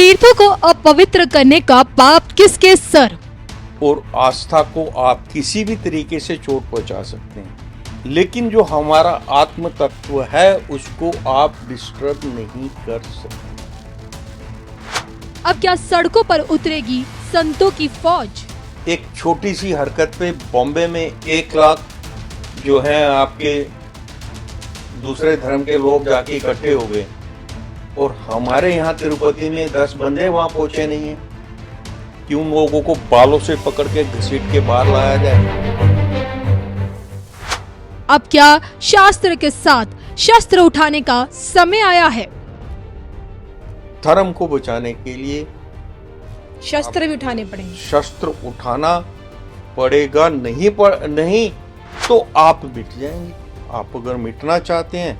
तीर्थों को अपवित्र करने का पाप किसके सर? और आस्था को आप किसी भी तरीके से चोट पहुंचा सकते हैं, लेकिन जो हमारा आत्म तत्व है उसको आप डिस्टर्ब नहीं कर सकते। अब क्या सड़कों पर उतरेगी संतों की फौज? एक छोटी सी हरकत पे बॉम्बे में 1 लाख जो है आपके दूसरे धर्म के लोग जाके इकट्ठे हो गए, और हमारे यहाँ तिरुपति में 10 बंदे वहां पहुंचे नहीं है कि उन लोगों को बालों से पकड़ के घसीट के बाहर लाया जाए। अब क्या शास्त्र के साथ शस्त्र उठाने का समय आया है? धर्म को बचाने के लिए शस्त्र भी उठाने पड़ेंगे। शस्त्र उठाना पड़ेगा, नहीं तो आप मिट जाएंगे। आप अगर मिटना चाहते हैं,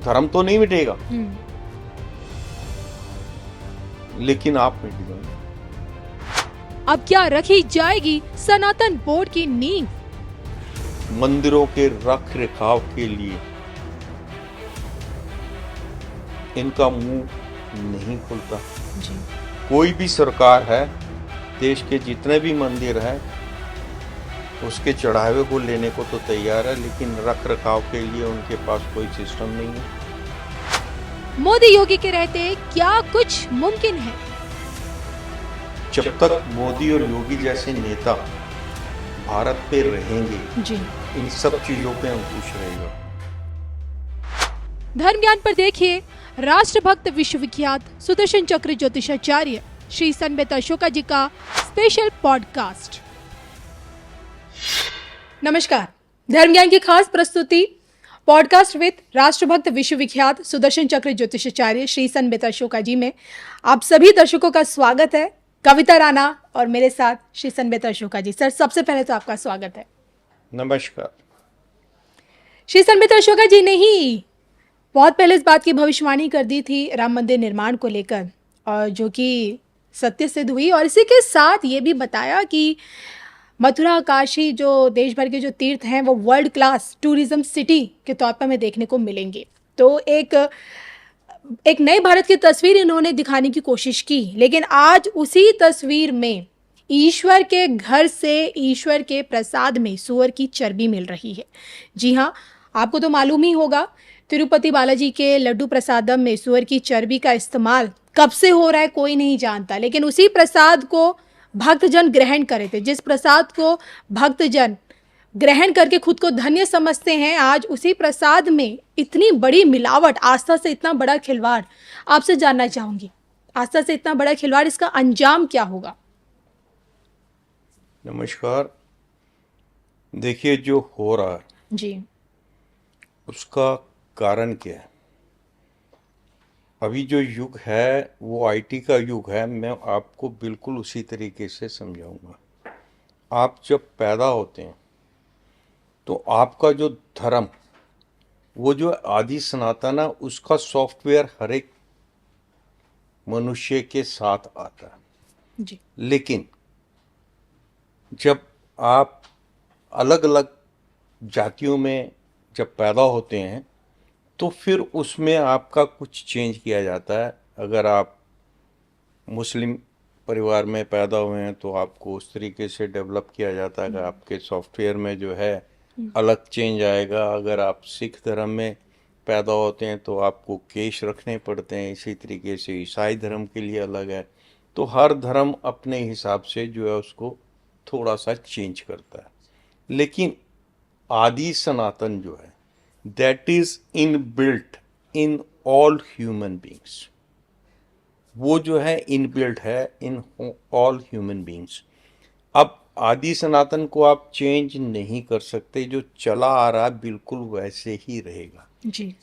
धर्म तो नहीं मिटेगा, लेकिन आप मिट जाएंगे। अब क्या रखी जाएगी सनातन बोर्ड की नींव? मंदिरों के रख रखाव के लिए इनका मुंह नहीं खुलता। जी। कोई भी सरकार है, देश के जितने भी मंदिर हैं, उसके चढ़ावे को लेने को तो तैयार है, लेकिन रख रखाव के लिए उनके पास कोई सिस्टम नहीं है। मोदी योगी के रहते क्या कुछ मुमकिन है? जब तक मोदी और योगी जैसे नेता भारत पे रहेंगे, जी, इन सब चीजों पे अंकुश रहेगा। धर्म ज्ञान पर देखिए राष्ट्रभक्त विश्वविख्यात सुदर्शन चक्र ज्योतिषाचार्य श्री सनबेत अशोका जी का स्पेशल पॉडकास्ट। नमस्कार, धर्म ज्ञान की खास प्रस्तुति पॉडकास्ट विद राष्ट्रभक्त विश्वविख्यात सुदर्शन चक्र ज्योतिषाचार्य श्री सनबेत अशोका जी में आप सभी दर्शकों का स्वागत है। कविता राणा और मेरे साथ श्री सनबेत अशोका जी। सर, सबसे पहले तो आपका स्वागत है। नमस्कार। श्री सनबेत अशोका जी ने ही बहुत पहले इस बात की भविष्यवाणी कर दी थी राम मंदिर निर्माण को लेकर, और जो कि सत्य सिद्ध हुई, और इसी के साथ ये भी बताया कि मथुरा, काशी, जो देश भर के जो तीर्थ हैं वो वर्ल्ड क्लास टूरिज्म सिटी के तौर पर हमें देखने को मिलेंगे। तो एक नए भारत की तस्वीर इन्होंने दिखाने की कोशिश की, लेकिन आज उसी तस्वीर में ईश्वर के घर से, ईश्वर के प्रसाद में सूअर की चर्बी मिल रही है। जी हाँ, आपको तो मालूम ही होगा, तिरुपति बालाजी के लड्डू प्रसादम में सूअर की चर्बी का इस्तेमाल कब से हो रहा है कोई नहीं जानता, लेकिन उसी प्रसाद को भक्तजन ग्रहण करे थे। जिस प्रसाद को भक्तजन ग्रहण करके खुद को धन्य समझते हैं, आज उसी प्रसाद में इतनी बड़ी मिलावट, आस्था से इतना बड़ा खिलवाड़। आपसे जानना चाहूंगी, आस्था से इतना बड़ा खिलवाड़, इसका अंजाम क्या होगा? नमस्कार। देखिए, जो हो रहा है जी, उसका कारण क्या है? अभी जो युग है वो आईटी का युग है। मैं आपको बिल्कुल उसी तरीके से समझाऊंगा। आप जब पैदा होते हैं तो आपका जो धर्म, वो जो आदि सनातन है, उसका सॉफ्टवेयर हर एक मनुष्य के साथ आता है। जी, लेकिन जब आप अलग अलग जातियों में जब पैदा होते हैं तो फिर उसमें आपका कुछ चेंज किया जाता है। अगर आप मुस्लिम परिवार में पैदा हुए हैं तो आपको उस तरीके से डेवलप किया जाता है कि आपके सॉफ्टवेयर में जो है अलग चेंज आएगा। अगर आप सिख धर्म में पैदा होते हैं तो आपको केश रखने पड़ते हैं। इसी तरीके से ईसाई धर्म के लिए अलग है। तो हर धर्म अपने हिसाब से जो है उसको थोड़ा सा चेंज करता है। लेकिन आदि सनातन जो है, that is inbuilt in all human beings. वो जो है इनबिल्ट है इन ऑल ह्यूमन बींग्स। अब आदि सनातन को आप चेंज नहीं कर सकते। जो चला आ रहा है बिल्कुल वैसे ही रहेगा। जी,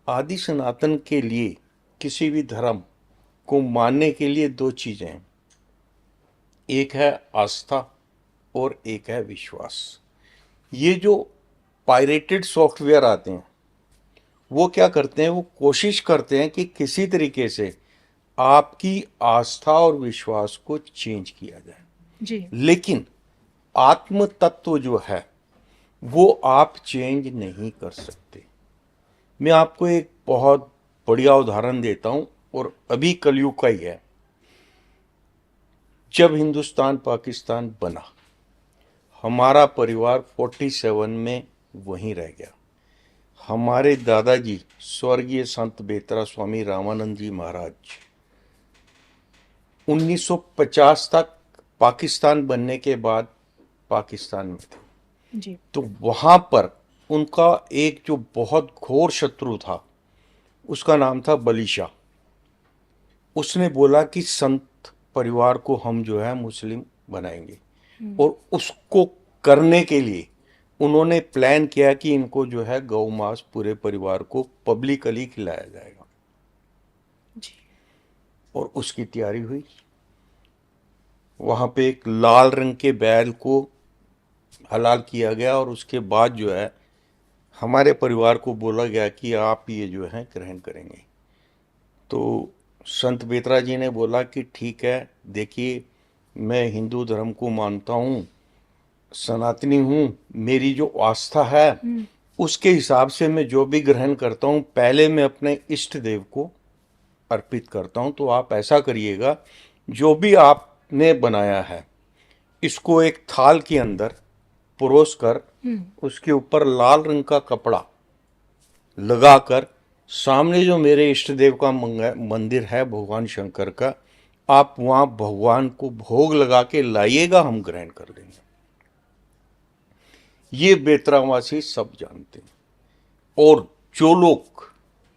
आदि सनातन के लिए, किसी भी धर्म को मानने के लिए 2 चीजें हैं, एक है आस्था और एक है विश्वास। ये जो पायरेटेड सॉफ्टवेयर आते हैं वो क्या करते हैं, वो कोशिश करते हैं कि किसी तरीके से आपकी आस्था और विश्वास को चेंज किया जाए। जी, लेकिन आत्म तत्व जो है वो आप चेंज नहीं कर सकते। मैं आपको एक बहुत बढ़िया उदाहरण देता हूं, और अभी कलयुग का ही है। जब हिंदुस्तान पाकिस्तान बना, हमारा परिवार 47 में वहीं रह गया। हमारे दादाजी स्वर्गीय संत बेतरा स्वामी रामानंद जी महाराज 1950 तक पाकिस्तान बनने के बाद पाकिस्तान में थे। जी। तो वहां पर उनका एक जो बहुत घोर शत्रु था, उसका नाम था बली शाह। उसने बोला कि संत परिवार को हम जो है मुस्लिम बनाएंगे, और उसको करने के लिए उन्होंने प्लान किया कि इनको जो है गौ मांस पूरे परिवार को पब्लिकली खिलाया जाएगा। जी। और उसकी तैयारी हुई। वहां पे एक लाल रंग के बैल को हलाल किया गया, और उसके बाद जो है हमारे परिवार को बोला गया कि आप ये जो है ग्रहण करेंगे। तो संत बेतरा जी ने बोला कि ठीक है, देखिए मैं हिंदू धर्म को मानता हूँ, सनातनी हूँ, मेरी जो आस्था है उसके हिसाब से मैं जो भी ग्रहण करता हूँ पहले मैं अपने इष्ट देव को अर्पित करता हूँ। तो आप ऐसा करिएगा, जो भी आपने बनाया है इसको एक थाल के अंदर परोस कर उसके ऊपर लाल रंग का कपड़ा लगाकर, सामने जो मेरे इष्ट देव का मंदिर है भगवान शंकर का, आप वहां भगवान को भोग लगा के लाइएगा, हम ग्रहण कर लेंगे। ये बेतरावासी सब जानते हैं, और जो लोग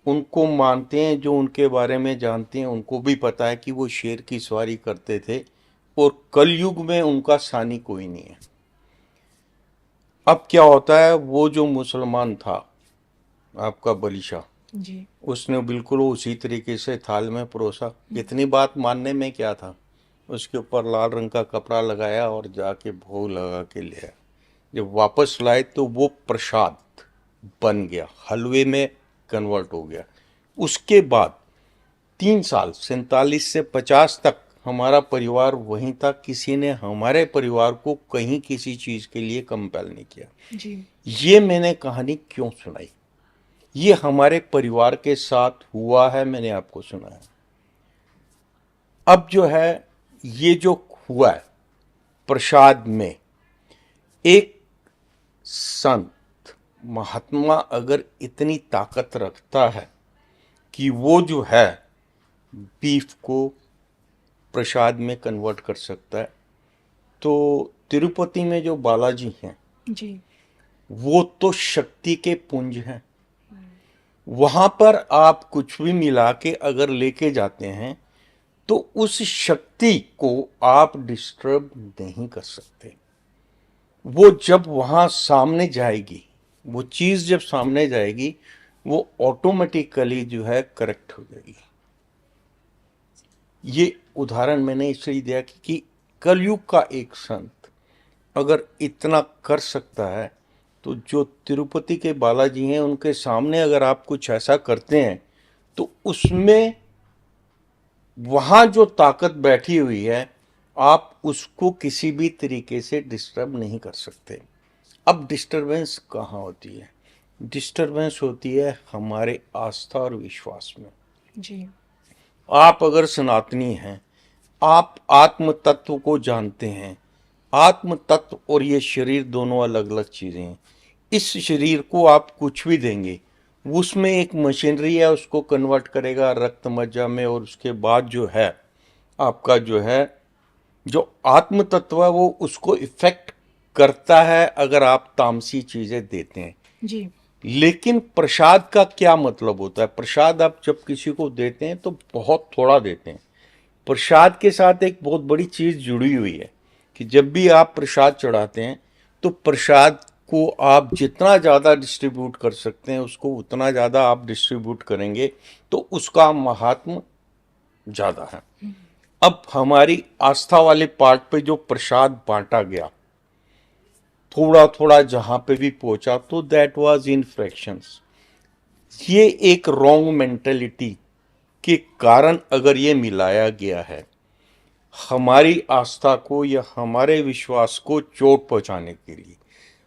उनको मानते हैं, जो उनके बारे में जानते हैं, उनको भी पता है कि वो शेर की सवारी करते थे, और कलयुग में उनका सानी कोई नहीं है। अब क्या होता है, वो जो मुसलमान था आपका बली शाह, जी। उसने बिल्कुल उसी तरीके से थाल में परोसा। इतनी बात मानने में क्या था, उसके ऊपर लाल रंग का कपड़ा लगाया और जाके भोग लगा के ले आया। जब वापस लाए तो वो प्रसाद बन गया, हलवे में कन्वर्ट हो गया। उसके बाद 3 साल 47 से 50 तक हमारा परिवार वहीं था। किसी ने हमारे परिवार को कहीं किसी चीज के लिए कंपेल नहीं किया। जी। ये मैंने कहानी क्यों सुनाई, ये हमारे परिवार के साथ हुआ है, मैंने आपको सुनाया। अब जो है ये जो हुआ है प्रसाद में, एक संत महात्मा अगर इतनी ताकत रखता है कि वो जो है बीफ को प्रसाद में कन्वर्ट कर सकता है, तो तिरुपति में जो बालाजी हैं जी। वो तो शक्ति के पुंज हैं। वहां पर आप कुछ भी मिला के अगर लेके जाते हैं तो उस शक्ति को आप डिस्टर्ब नहीं कर सकते। वो जब वहां सामने जाएगी, वो चीज जब सामने जाएगी, वो ऑटोमेटिकली जो है करेक्ट हो जाएगी। ये उदाहरण मैंने इसलिए दिया कि कलयुग का एक संत अगर इतना कर सकता है, तो जो तिरुपति के बालाजी हैं उनके सामने अगर आप कुछ ऐसा करते हैं तो उसमें वहां जो ताकत बैठी हुई है, आप उसको किसी भी तरीके से डिस्टर्ब नहीं कर सकते। अब डिस्टरबेंस कहाँ होती है? डिस्टरबेंस होती है हमारे आस्था और विश्वास में। जी। आप अगर सनातनी हैं, आप आत्म तत्व को जानते हैं। आत्म तत्व और ये शरीर दोनों अलग अलग चीजें हैं। इस शरीर को आप कुछ भी देंगे, उसमें एक मशीनरी है, उसको कन्वर्ट करेगा रक्त मज्जा में, और उसके बाद जो है आपका जो है जो आत्म तत्व है वो उसको इफेक्ट करता है अगर आप तामसी चीजें देते हैं। जी। लेकिन प्रसाद का क्या मतलब होता है? प्रसाद आप जब किसी को देते हैं तो बहुत थोड़ा देते हैं। प्रसाद के साथ एक बहुत बड़ी चीज जुड़ी हुई है कि जब भी आप प्रसाद चढ़ाते हैं तो प्रसाद को आप जितना ज़्यादा डिस्ट्रीब्यूट कर सकते हैं उसको उतना ज़्यादा आप डिस्ट्रीब्यूट करेंगे, तो उसका महात्म ज़्यादा है। अब हमारी आस्था वाले पार्ट पे जो प्रसाद बांटा गया, थोड़ा थोड़ा जहां पे भी पहुंचा, तो दैट वाज इन फ्रैक्शंस। ये एक रॉन्ग मेंटेलिटी के कारण अगर ये मिलाया गया है, हमारी आस्था को या हमारे विश्वास को चोट पहुंचाने के लिए,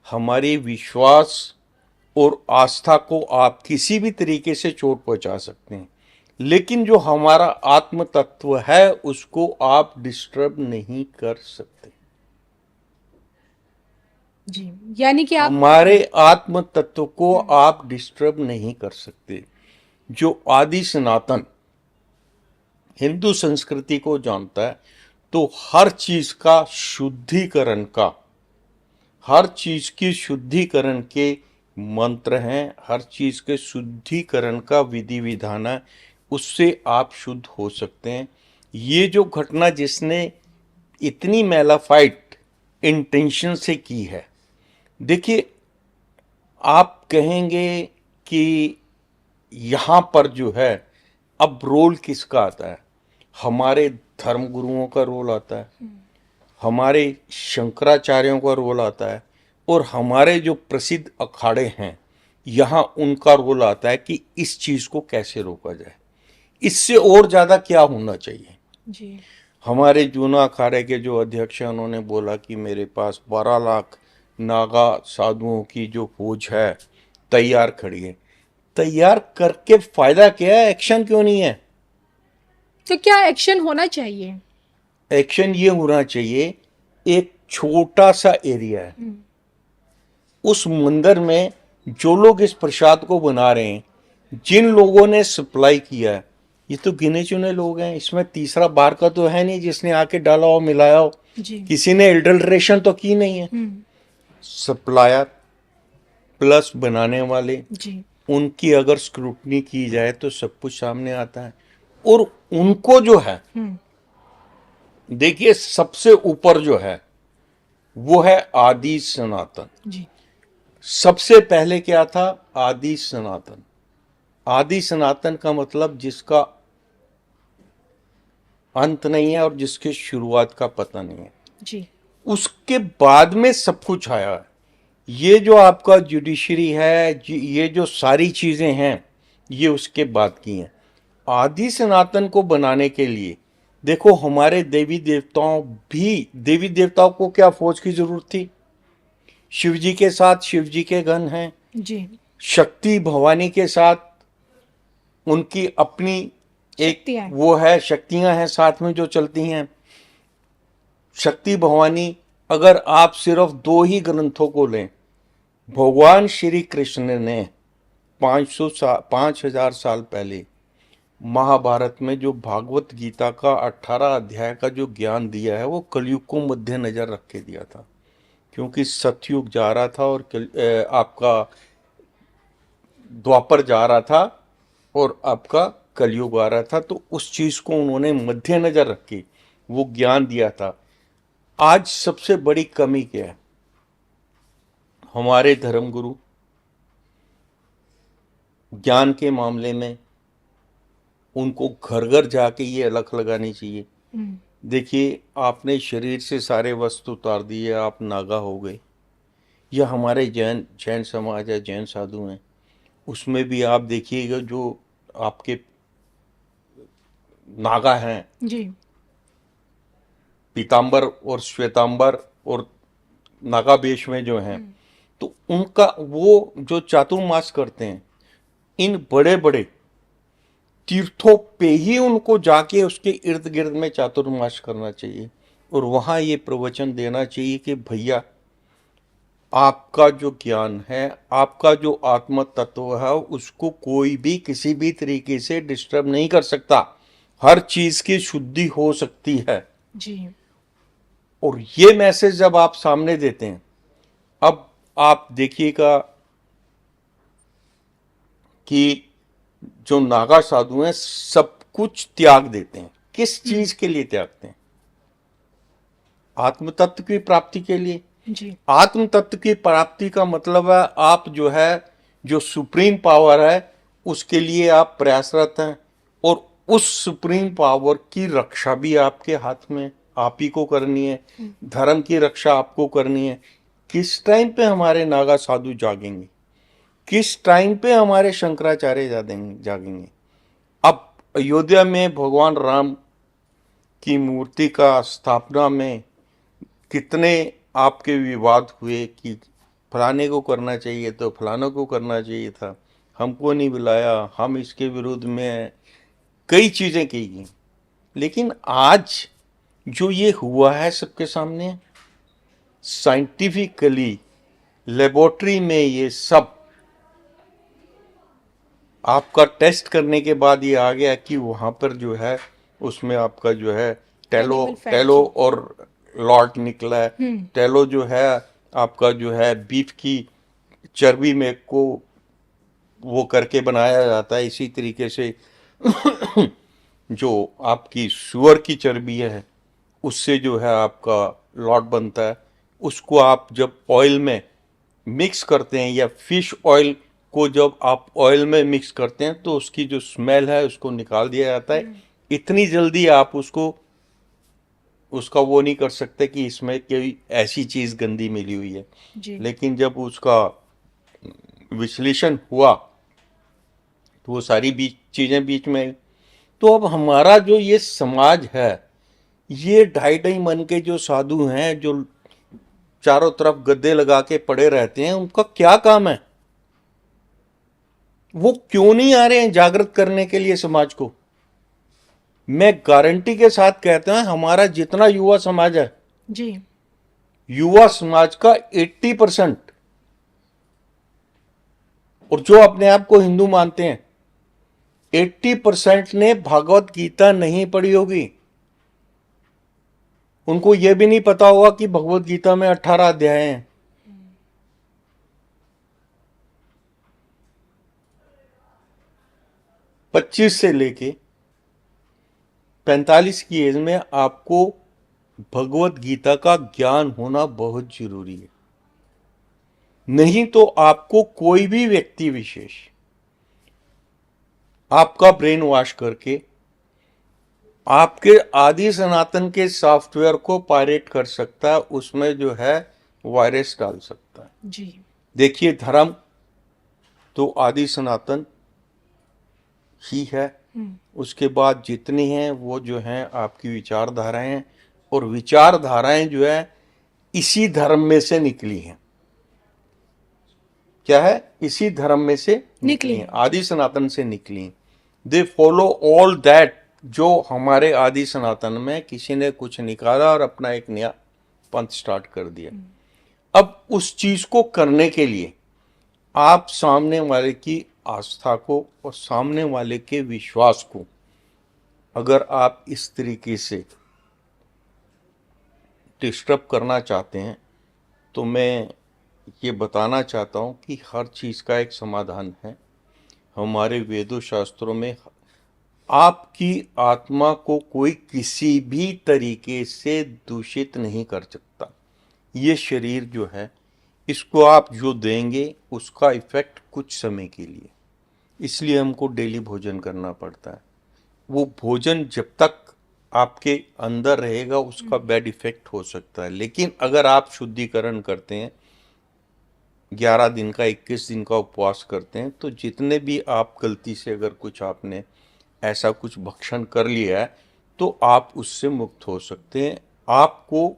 हमारे विश्वास और आस्था को आप किसी भी तरीके से चोट पहुंचा सकते हैं। लेकिन जो हमारा आत्म तत्व है उसको आप डिस्टर्ब नहीं कर सकते। जी, यानी कि आप हमारे आत्म तत्व को आप डिस्टर्ब नहीं कर सकते। जो आदि सनातन हिंदू संस्कृति को जानता है तो हर चीज का शुद्धिकरण का, हर चीज की शुद्धिकरण के मंत्र हैं, हर चीज के शुद्धिकरण का विधि विधान है, उससे आप शुद्ध हो सकते हैं। ये जो घटना जिसने इतनी मेलाफाइट इंटेंशन से की है, देखिए आप कहेंगे कि यहाँ पर जो है अब रोल किसका आता है, हमारे धर्म गुरुओं का रोल आता है, हमारे शंकराचार्यों का रोल आता है, और हमारे जो प्रसिद्ध अखाड़े हैं यहाँ उनका रोल आता है कि इस चीज को कैसे रोका जाए। इससे और ज्यादा क्या होना चाहिए। जी, हमारे जूना अखाड़े के जो अध्यक्ष हैं उन्होंने बोला कि मेरे पास 12 लाख नागा साधुओं की जो फौज है तैयार खड़ी है। तैयार करके फायदा क्या है, एक्शन क्यों नहीं है। तो क्या एक्शन होना चाहिए? एक्शन ये होना चाहिए, एक छोटा सा एरिया है, उस मंदिर में जो लोग इस प्रसाद को बना रहे हैं, जिन लोगों ने सप्लाई किया है, ये तो गिने चुने लोग हैं, इसमें तीसरा बार का तो है नहीं जिसने आके डाला हो मिलाया हो, जी, किसी ने एडल्ट्रेशन तो की नहीं है। सप्लायर प्लस बनाने वाले, जी, उनकी अगर स्क्रूटनी की जाए तो सब कुछ सामने आता है। और उनको जो है, देखिए सबसे ऊपर जो है वो है आदि सनातन। जी, सबसे पहले क्या था, आदि सनातन। आदि सनातन का मतलब जिसका अंत नहीं है और जिसके शुरुआत का पता नहीं है। जी, उसके बाद में सब कुछ आया है। ये जो आपका जुडिशरी है, ये जो सारी चीजें हैं, ये उसके बाद की हैं। आदि सनातन को बनाने के लिए देखो हमारे देवी देवताओं भी, देवी देवताओं को क्या फौज की जरूरत थी। शिव जी के साथ शिव जी के गण हैं, जी, शक्ति भवानी के साथ उनकी अपनी एक शक्तियाँ। वो है, शक्तियां हैं साथ में जो चलती हैं। शक्ति भवानी, अगर आप सिर्फ दो ही ग्रंथों को लें, भगवान श्री कृष्ण ने 5,000 साल पहले महाभारत में जो भागवत गीता का 18 अध्याय का जो ज्ञान दिया है वो कलयुग को मध्य नजर रख के दिया था, क्योंकि सतयुग जा रहा था और आपका द्वापर जा रहा था और आपका कलयुग आ रहा था, तो उस चीज को उन्होंने मध्य नजर रख के वो ज्ञान दिया था। आज सबसे बड़ी कमी क्या है, हमारे धर्मगुरु ज्ञान के मामले में उनको घर घर जाके ये अलख लगानी चाहिए। देखिए आपने शरीर से सारे वस्त्र उतार दिए, आप नागा हो गए। यह हमारे जैन जैन समाज है, जैन साधु हैं, उसमें भी आप देखिएगा जो आपके नागा हैं, जी, पीतांबर और श्वेतांबर और नागा वेश में जो हैं, तो उनका वो जो चातुर्मास करते हैं, इन बड़े बड़े तीर्थों पे ही उनको जाके उसके इर्द गिर्द में चातुर्मास करना चाहिए और वहां ये प्रवचन देना चाहिए कि भैया आपका जो ज्ञान है, आपका जो आत्म तत्व है, उसको कोई भी किसी भी तरीके से डिस्टर्ब नहीं कर सकता। हर चीज की शुद्धि हो सकती है। जी, और ये मैसेज जब आप सामने देते हैं, अब आप देखिएगा कि जो नागा साधु हैं सब कुछ त्याग देते हैं। किस चीज के लिए त्यागते हैं, आत्म तत्व की प्राप्ति के लिए। जी, आत्म तत्व की प्राप्ति का मतलब है आप जो है, जो सुप्रीम पावर है उसके लिए आप प्रयासरत हैं, और उस सुप्रीम पावर की रक्षा भी आपके हाथ में, आप ही को करनी है। धर्म की रक्षा आपको करनी है। किस टाइम पे हमारे नागा साधु जागेंगे, किस टाइम पे हमारे शंकराचार्य जागेंगे। अब अयोध्या में भगवान राम की मूर्ति का स्थापना में कितने आपके विवाद हुए कि फलाने को करना चाहिए तो फलाने को करना चाहिए था, हमको नहीं बुलाया, हम इसके विरुद्ध में हैं। कई चीजें की गई, लेकिन आज जो ये हुआ है सबके सामने, साइंटिफिकली लेबोरेटरी में ये सब आपका टेस्ट करने के बाद ये आ गया कि वहां पर जो है उसमें आपका जो है टेलो एनिमल फैट टेलो जी। और लॉट निकला है। टेलो जो है आपका जो है बीफ की चर्बी में को वो करके बनाया जाता है, इसी तरीके से जो आपकी सुअर की चर्बी है उससे जो है आपका लॉट बनता है। उसको आप जब ऑयल में मिक्स करते हैं या फिश ऑयल को जब आप ऑयल में मिक्स करते हैं तो उसकी जो स्मेल है उसको निकाल दिया जाता है। इतनी जल्दी आप उसको उसका वो नहीं कर सकते कि इसमें कोई ऐसी चीज गंदी मिली हुई है, जी। लेकिन जब उसका विश्लेषण हुआ तो वो सारी चीजें बीच में आई। तो अब हमारा जो ये समाज है, ये ढाई ढाई मन के जो साधु हैं जो चारों तरफ गद्दे लगा के पड़े रहते हैं, उनका क्या काम है? वो क्यों नहीं आ रहे हैं जागृत करने के लिए समाज को? मैं गारंटी के साथ कहता हूं हमारा जितना युवा समाज है, जी। युवा समाज का 80% और जो अपने आप को हिंदू मानते हैं 80% ने भागवत गीता नहीं पढ़ी होगी। उनको यह भी नहीं पता होगा कि भगवत गीता में 18 अध्याय हैं। पच्चीस से लेके 45 की एज में आपको भगवत गीता का ज्ञान होना बहुत जरूरी है। नहीं तो आपको कोई भी व्यक्ति विशेष आपका ब्रेन वॉश करके आपके आदि सनातन के सॉफ्टवेयर को पायरेट कर सकता है, उसमें जो है वायरस डाल सकता है। जी। देखिए, धर्म तो आदि सनातन ही है, उसके बाद जितनी हैं वो जो हैं आपकी विचारधाराएं हैं, और विचारधाराएं जो है इसी धर्म में से निकली हैं। क्या है? इसी धर्म में से निकली हैं, आदि सनातन से निकली हैं। दे फॉलो ऑल दैट जो हमारे आदि सनातन में किसी ने कुछ निकाला और अपना एक नया पंथ स्टार्ट कर दिया। अब उस चीज को करने के लिए आप सामने वाले की आस्था को और सामने वाले के विश्वास को अगर आप इस तरीके से डिस्टर्ब करना चाहते हैं, तो मैं ये बताना चाहता हूं कि हर चीज का एक समाधान है। हमारे वेदों शास्त्रों में आपकी आत्मा को कोई किसी भी तरीके से दूषित नहीं कर सकता। ये शरीर जो है, इसको आप जो देंगे उसका इफेक्ट कुछ समय के लिए, इसलिए हमको डेली भोजन करना पड़ता है। वो भोजन जब तक आपके अंदर रहेगा उसका बैड इफेक्ट हो सकता है, लेकिन अगर आप शुद्धिकरण करते हैं, 11 दिन का 21 दिन का उपवास करते हैं, तो जितने भी आप गलती से अगर कुछ आपने ऐसा कुछ भक्षण कर लिया है तो आप उससे मुक्त हो सकते हैं। आपको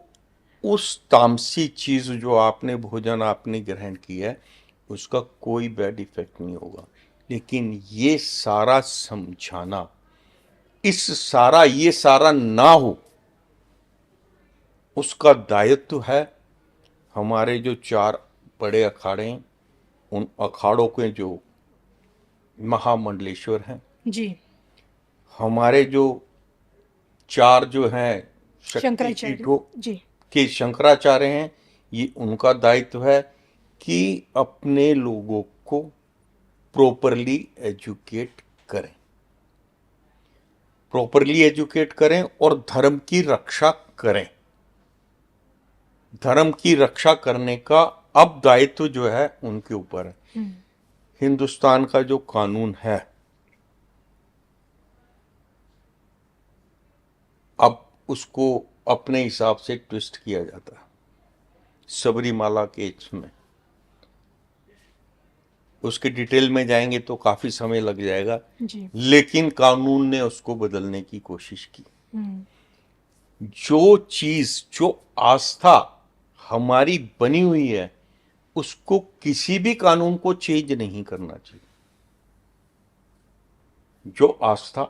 उस तामसी चीज जो आपने भोजन आपने ग्रहण किया है उसका कोई बैड इफेक्ट नहीं होगा। लेकिन ये सारा समझाना, ये सारा ना हो, उसका दायित्व है हमारे जो 4 बड़े अखाड़े हैं, उन अखाड़ों के जो महामंडलेश्वर हैं, जी। हमारे जो 4 जो हैं शक्ति शंकराचार्य पीठों जी। के शंकराचार्य हैं, ये उनका दायित्व है कि अपने लोगों को प्रॉपरली एजुकेट करें, प्रॉपरली एजुकेट करें और धर्म की रक्षा करें। धर्म की रक्षा करने का अब दायित्व जो है उनके ऊपर है। हिंदुस्तान का जो कानून है, अब उसको अपने हिसाब से ट्विस्ट किया जाता है। सबरीमाला केस में उसके डिटेल में जाएंगे तो काफी समय लग जाएगा जी। लेकिन कानून ने उसको बदलने की कोशिश की। जो चीज, जो आस्था हमारी बनी हुई है, उसको किसी भी कानून को चेंज नहीं करना चाहिए। जो आस्था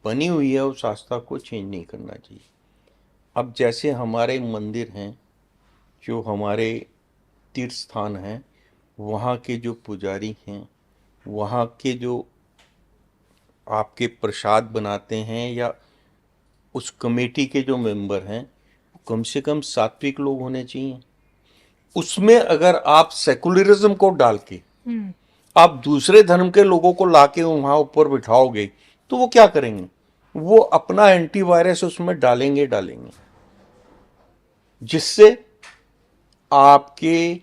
बनी हुई है उस आस्था को चेंज नहीं करना चाहिए। अब जैसे हमारे मंदिर हैं, जो हमारे तीर्थ स्थान हैं, वहाँ के जो पुजारी हैं, वहाँ के जो आपके प्रसाद बनाते हैं, या उस कमेटी के जो मेंबर हैं, कम से कम सात्विक लोग होने चाहिए। उसमें अगर आप सेकुलरिज्म को डाल के आप दूसरे धर्म के लोगों को लाके वहां ऊपर बिठाओगे, तो वो क्या करेंगे? वो अपना एंटीवायरस उसमें डालेंगे, जिससे आपके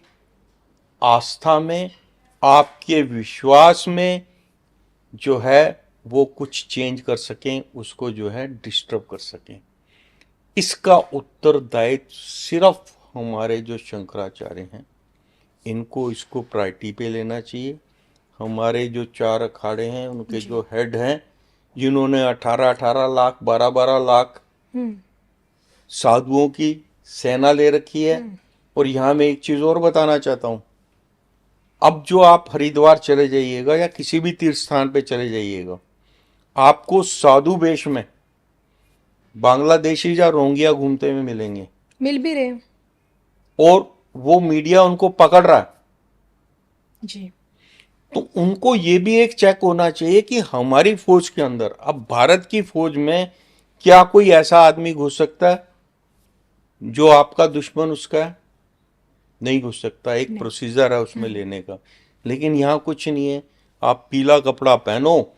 आस्था में, आपके विश्वास में जो है वो कुछ चेंज कर सकें, उसको जो है डिस्टर्ब कर सकें। इसका उत्तरदायित्व सिर्फ हमारे जो शंकराचार्य हैं, इनको इसको प्रायोरिटी पे लेना चाहिए। हमारे जो 4 अखाड़े हैं, उनके जो हेड हैं, जिन्होंने 18-18 लाख, 12-12 लाख साधुओं की सेना ले रखी है। और यहां मैं एक चीज और बताना चाहता हूं, अब जो आप हरिद्वार चले जाइएगा या किसी भी तीर्थ स्थान पे चले जाइएगा, आपको साधु वेश में बांग्लादेशी या रोहिंग्या घूमते हुए मिलेंगे, मिल भी रहे हैं। और वो मीडिया उनको पकड़ रहा है। जी। तो उनको ये भी एक चेक होना चाहिए कि हमारी फौज के अंदर, अब भारत की फौज में क्या कोई ऐसा आदमी घुस सकता है जो आपका दुश्मन उसका है? नहीं घुस सकता। एक नहीं। प्रोसीजर है उसमें लेने का। लेकिन यहाँ कुछ नहीं है, आप पीला कपड़ा पहनो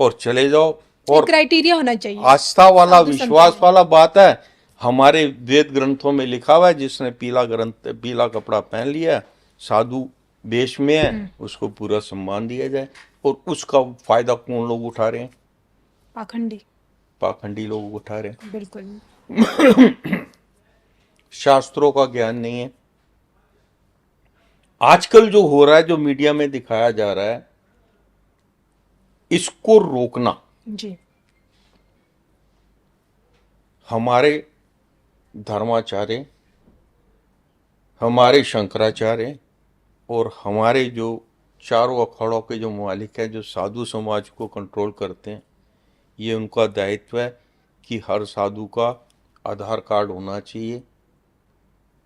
और चले जाओ। एक और क्राइटेरिया होना चाहिए, आस्था वाला, साधु संतों विश्वास में। वाला बात है। हमारे वेद ग्रंथों में लिखा हुआ है, जिसने पीला कपड़ा पहन लिया, साधु वेश में है, उसको पूरा सम्मान दिया जाए। और उसका फायदा कौन लोग उठा रहे हैं? पाखंडी। पाखंडी लोग उठा रहे हैं। बिल्कुल। शास्त्रों का ज्ञान नहीं है। आजकल जो हो रहा है, जो मीडिया में दिखाया जा रहा है, इसको रोकना जी। हमारे धर्माचार्य, हमारे शंकराचार्य और हमारे जो चारों अखाड़ों के जो मालिक हैं, जो साधु समाज को कंट्रोल करते हैं, ये उनका दायित्व है कि हर साधु का आधार कार्ड होना चाहिए,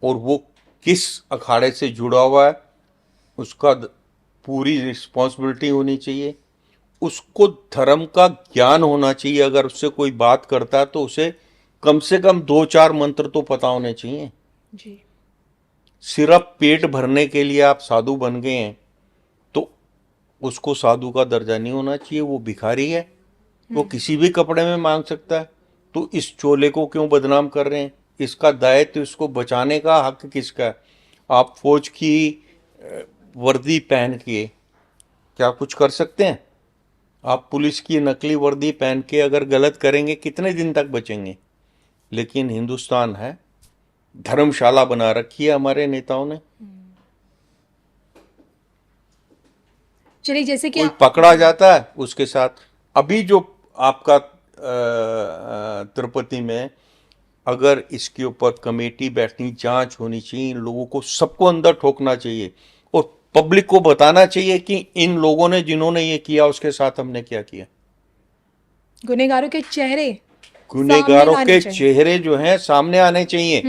और वो किस अखाड़े से जुड़ा हुआ है उसका पूरी रिस्पॉन्सिबिलिटी होनी चाहिए। उसको धर्म का ज्ञान होना चाहिए। अगर उससे कोई बात करता है तो उसे कम से कम 2-4 मंत्र तो पता होने चाहिए। जी। सिर्फ पेट भरने के लिए आप साधु बन गए हैं तो उसको साधु का दर्जा नहीं होना चाहिए। वो भिखारी है, वो किसी भी कपड़े में मांग सकता है। तो इस चोले को क्यों बदनाम कर रहे हैं? इसका दायित्व, इसको बचाने का हक किसका है? आप फौज की वर्दी पहन के क्या कुछ कर सकते हैं? आप पुलिस की नकली वर्दी पहन के अगर गलत करेंगे, कितने दिन तक बचेंगे? लेकिन हिंदुस्तान है, धर्मशाला बना रखी है हमारे नेताओं ने। चलिए, जैसे कि कोई पकड़ा जाता है उसके साथ, अभी जो आपका तिरुपति में, अगर इसके ऊपर कमेटी बैठनी, जांच होनी चाहिए। इन लोगों को सबको अंदर ठोकना चाहिए और पब्लिक को बताना चाहिए कि इन लोगों ने, जिन्होंने ये किया, उसके साथ हमने क्या किया। गुनहगारों के चेहरे गुनहगारों सामने के आने चाहिए। चेहरे जो हैं सामने आने चाहिए।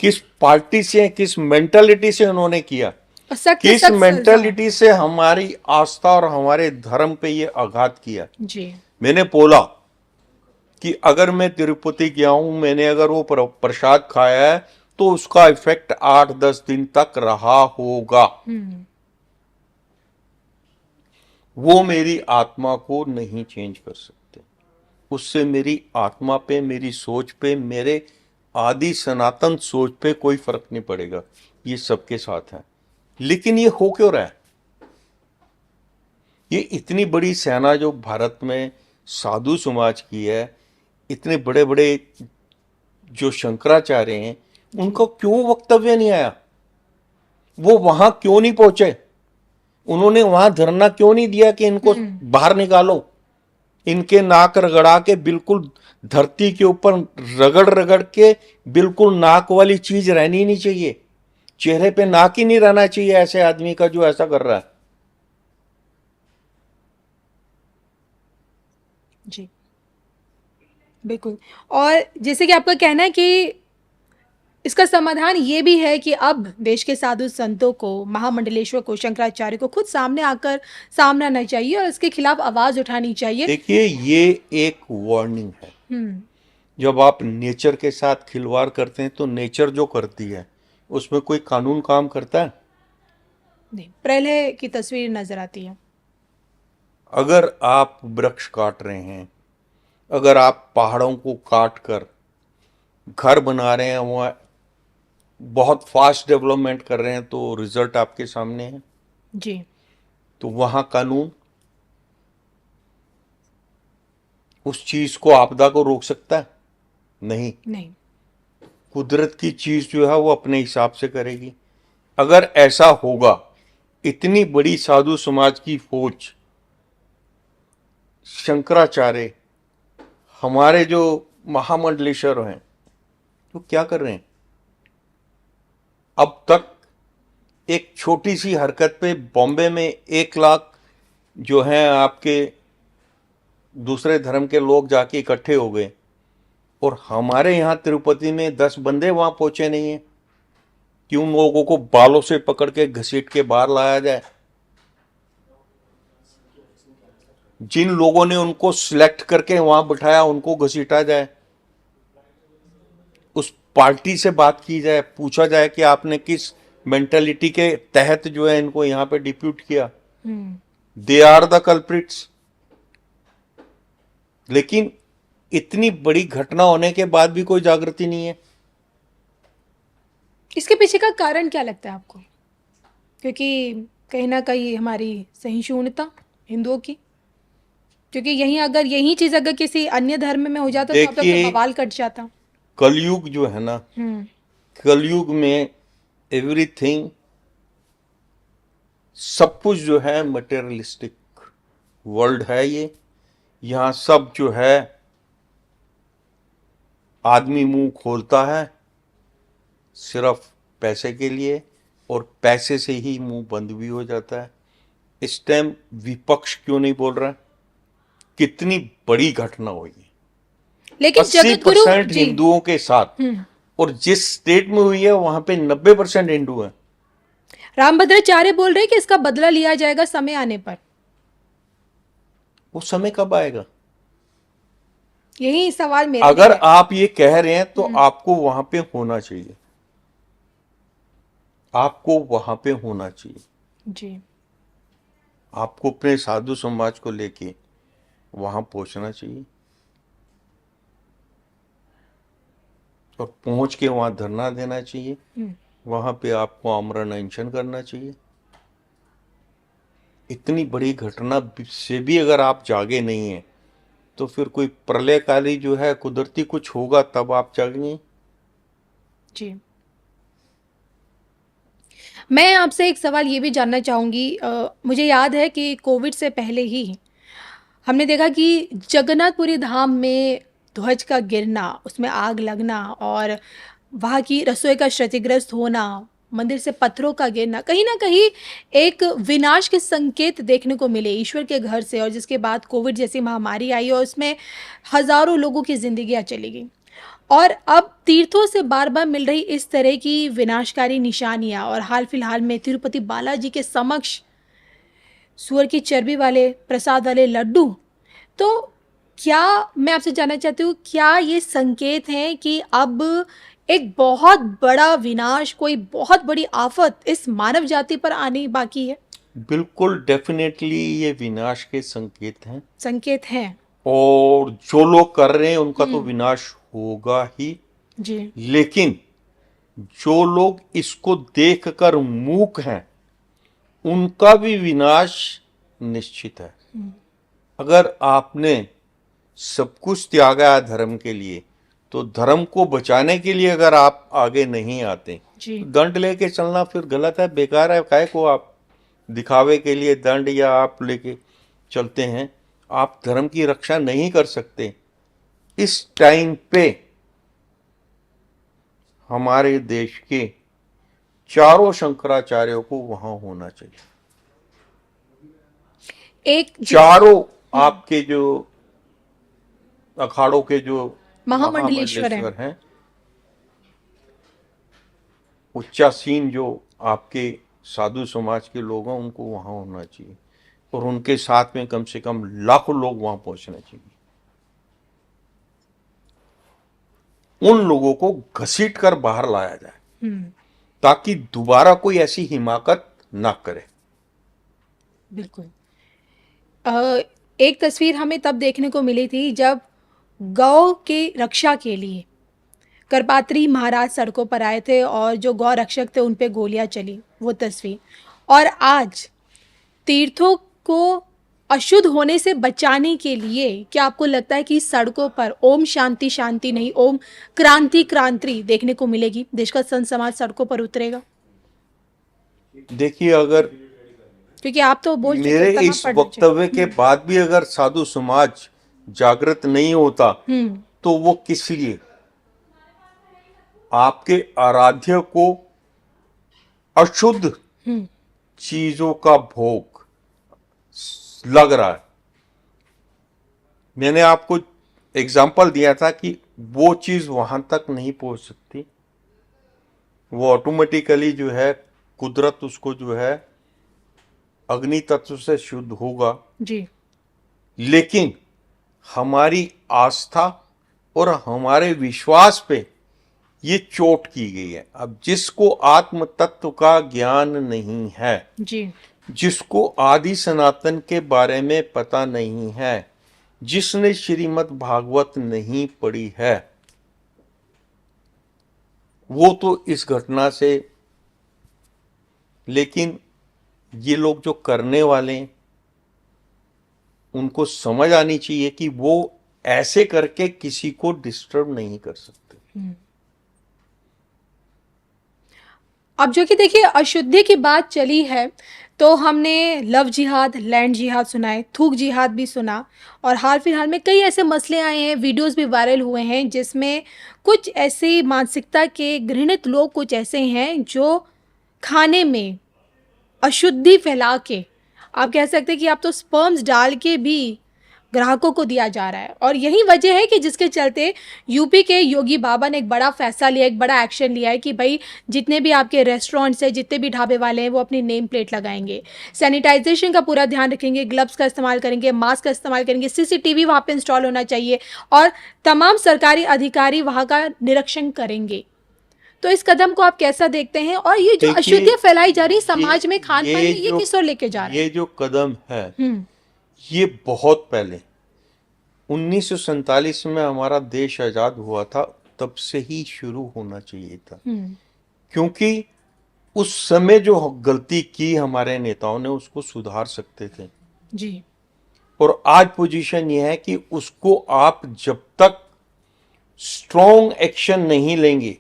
किस पार्टी से, किस मेंटालिटी से उन्होंने किया, और सख्त से किस सख्त सजा। मेंटालिटी से हमारी आस्था और हमारे धर्म पे ये आघात किया। जी। मैंने बोला कि अगर मैं तिरुपति गया हूं, मैंने अगर वो प्रसाद खाया है, तो उसका इफेक्ट 8-10 दिन तक रहा होगा। वो मेरी आत्मा को नहीं चेंज कर सकते। उससे मेरी आत्मा पे, मेरी सोच पे, मेरे आदि सनातन सोच पे कोई फर्क नहीं पड़ेगा। ये सबके साथ है। लेकिन ये हो क्यों रहा है? ये इतनी बड़ी सेना जो भारत में साधु समाज की है, इतने बड़े बड़े जो शंकराचार्य हैं, उनका क्यों वक्तव्य नहीं आया? वो वहां क्यों नहीं पहुंचे? उन्होंने वहां धरना क्यों नहीं दिया कि इनको बाहर निकालो? इनके नाक रगड़ा के, बिल्कुल धरती के ऊपर रगड़ रगड़ के, बिल्कुल नाक वाली चीज रहनी ही नहीं चाहिए। चेहरे पे नाक ही नहीं रहना चाहिए ऐसे आदमी का जो ऐसा कर रहा है। जी। बिल्कुल। और जैसे कि आपका कहना है कि इसका समाधान ये भी है कि अब देश के साधु संतों को, महामंडलेश्वर को, शंकराचार्य को खुद सामने आकर सामने आना चाहिए और इसके खिलाफ आवाज उठानी चाहिए। देखिए, ये एक वार्निंग है। हम्म। जब आप नेचर के साथ खिलवाड़ करते हैं तो नेचर जो करती है उसमें कोई कानून काम करता है? नहीं, प्रलय की तस्वीर नजर आती है। अगर आप वृक्ष काट रहे हैं, अगर आप पहाड़ों को काट कर घर बना रहे हैं, वहाँ बहुत फास्ट डेवलपमेंट कर रहे हैं, तो रिजल्ट आपके सामने है। जी। तो वहाँ कानून उस चीज को, आपदा को रोक सकता है? नहीं। नहीं। कुदरत की चीज जो है वो अपने हिसाब से करेगी। अगर ऐसा होगा, इतनी बड़ी साधु समाज की फौज, शंकराचार्य, हमारे जो महामंडलेश्वर हैं, तो क्या कर रहे हैं? अब तक एक छोटी सी हरकत पे बॉम्बे में 1 लाख जो हैं आपके दूसरे धर्म के लोग जाके इकट्ठे हो गए, और हमारे यहाँ तिरुपति में 10 बंदे वहां पहुंचे नहीं हैं कि उन लोगों को बालों से पकड़ के घसीट के बाहर लाया जाए। जिन लोगों ने उनको सिलेक्ट करके वहां बिठाया उनको घसीटा जाए। उस पार्टी से बात की जाए, पूछा जाए कि आपने किस मेंटेलिटी के तहत जो है इनको यहाँ पे डिप्यूट किया। They are the culprits. लेकिन इतनी बड़ी घटना होने के बाद भी कोई जागृति नहीं है। इसके पीछे का कारण क्या लगता है आपको? क्योंकि कहीं ना कहीं हमारी सहिष्णुता हिंदुओं की, क्योंकि यही चीज अगर किसी अन्य धर्म में हो जाता तो अब तक तो देखिए, बवाल कट जाता। कलयुग जो है ना, हम्म। कलयुग में एवरीथिंग, सब कुछ जो है मटेरियलिस्टिक वर्ल्ड है ये। यहाँ सब जो है आदमी मुंह खोलता है सिर्फ पैसे के लिए, और पैसे से ही मुंह बंद भी हो जाता है। इस टाइम विपक्ष क्यों नहीं बोल रहा है? कितनी बड़ी घटना हुई है लेकिन 80% जगत गुरु जी। हिंदुओं के साथ, और जिस स्टेट में हुई है वहां पे 90% हिंदू हैं। रामभद्राचार्य बोल रहे हैं कि इसका बदला लिया जाएगा समय आने पर। वो समय कब आएगा? यही सवाल मेरा भी अगर है। आप ये कह रहे हैं तो आपको वहां पे होना चाहिए, आपको वहां पे होना चाहिए। जी। आपको अपने साधु समाज को लेके वहां पहुंचना चाहिए, और पहुंच के वहां धरना देना चाहिए। वहां पे आपको आमरण अनशन करना चाहिए। इतनी बड़ी घटना से भी अगर आप जागे नहीं हैं, तो फिर कोई प्रलयकाली जो है कुदरती कुछ होगा तब आप जागेंगे। जी। मैं आपसे एक सवाल ये भी जानना चाहूँगी। मुझे याद है कि कोविड से पहले ही हमने देखा कि जगन्नाथपुरी धाम में ध्वज का गिरना, उसमें आग लगना और वहाँ की रसोई का क्षतिग्रस्त होना, मंदिर से पत्थरों का गिरना, कहीं ना कहीं एक विनाश के संकेत देखने को मिले ईश्वर के घर से। और जिसके बाद कोविड जैसी महामारी आई और उसमें हजारों लोगों की जिंदगियां चली गई। और अब तीर्थों से बार बार मिल रही इस तरह की विनाशकारी निशानियां, और हाल फिलहाल में तिरुपति बालाजी के समक्ष सुअर की चर्बी वाले प्रसाद वाले लड्डू। तो क्या, मैं आपसे जानना चाहती हूँ, क्या ये संकेत हैं कि अब एक बहुत बड़ा विनाश, कोई बहुत बड़ी आफत इस मानव जाति पर आनी बाकी है? बिल्कुल, डेफिनेटली ये विनाश के संकेत हैं, संकेत हैं। और जो लोग कर रहे हैं उनका तो विनाश होगा ही। जी। लेकिन जो लोग इसको देखकर मूक हैं उनका भी विनाश निश्चित है। अगर आपने सब कुछ त्यागा है धर्म के लिए, तो धर्म को बचाने के लिए अगर आप आगे नहीं आते, जी। तो दंड लेके चलना फिर गलत है, बेकार है। काहे को आप दिखावे के लिए दंड या आप लेके चलते हैं? आप धर्म की रक्षा नहीं कर सकते। इस टाइम पे हमारे देश के चारों शंकराचार्यों को वहां होना चाहिए। एक चारों आपके जो अखाड़ों के जो महामंडलेश्वर है। महामंडलेश्वर हैं, उच्चासीन जो आपके साधु समाज के लोग हैं, उनको वहां होना चाहिए, और उनके साथ में कम से कम लाखों लोग वहां पहुंचना चाहिए। उन लोगों को घसीट कर बाहर लाया जाए ताकि दोबारा कोई ऐसी हिमाकत ना करे। बिल्कुल। एक तस्वीर हमें तब देखने को मिली थी जब गौ की रक्षा के लिए करपात्री महाराज सड़कों पर आए थे और जो गौ रक्षक थे उन पे गोलियां चली, वो तस्वीर। और आज तीर्थों को अशुद्ध होने से बचाने के लिए क्या आपको लगता है कि सड़कों पर ओम शांति शांति नहीं, ओम क्रांति क्रांति देखने को मिलेगी? देश का संत समाज सड़कों पर उतरेगा? देखिए, अगर क्योंकि आप तो बोल चुके मेरे हैं, इस तमाम पढ़ चुके वक्तव्य के बाद भी अगर साधु समाज जागृत नहीं होता तो वो किस लिए? आपके आराध्य को अशुद्ध चीजों का भोग लग रहा है। मैंने आपको एग्जाम्पल दिया था कि वो चीज वहां तक नहीं पहुंच सकती, वो ऑटोमेटिकली जो है कुदरत उसको जो है अग्नि तत्व से शुद्ध होगा जी। लेकिन हमारी आस्था और हमारे विश्वास पे ये चोट की गई है। अब जिसको आत्म तत्व का ज्ञान नहीं है, जी। जिसको आदि सनातन के बारे में पता नहीं है, जिसने श्रीमद् भागवत नहीं पढ़ी है, वो तो इस घटना से, लेकिन ये लोग जो करने वाले हैं उनको समझ आनी चाहिए कि वो ऐसे करके किसी को डिस्टर्ब नहीं कर सकते। अब जो कि देखिए अशुद्धि की बात चली है तो हमने लव जिहाद, लैंड जिहाद सुनाए, थूक जिहाद भी सुना, और हाल फिलहाल में कई ऐसे मसले आए हैं, वीडियोस भी वायरल हुए हैं जिसमें कुछ ऐसी मानसिकता के घृणित लोग कुछ ऐसे हैं जो खाने में अशुद्धि फैला के, आप कह सकते हैं कि आप तो स्पर्म्स डाल के भी ग्राहकों को दिया जा रहा है। और यही वजह है कि जिसके चलते यूपी के योगी बाबा ने एक बड़ा फैसला लिया, एक बड़ा एक्शन लिया है कि भाई जितने भी आपके रेस्टोरेंट्स हैं, जितने भी ढाबे वाले हैं, वो अपनी नेम प्लेट लगाएंगे, सैनिटाइजेशन का पूरा ध्यान रखेंगे, ग्लव्स का इस्तेमाल करेंगे, मास्क का इस्तेमाल करेंगे, सीसीटीवी वहाँ पे इंस्टॉल होना चाहिए और तमाम सरकारी अधिकारी वहाँ का निरीक्षण करेंगे। तो इस कदम को आप कैसा देखते हैं? और ये जो अशुद्धियां फैलाई जा रही समाज में, खान पान में, ये किस ओर लेके जा रहा है? ये जो कदम है ये बहुत पहले 1947 में हमारा देश आजाद हुआ था, तब से ही शुरू होना चाहिए था। क्योंकि उस समय जो गलती की हमारे नेताओं ने उसको सुधार सकते थे जी। और आज पोजीशन ये है कि उसको आप जब तक स्ट्रॉन्ग एक्शन नहीं लेंगे,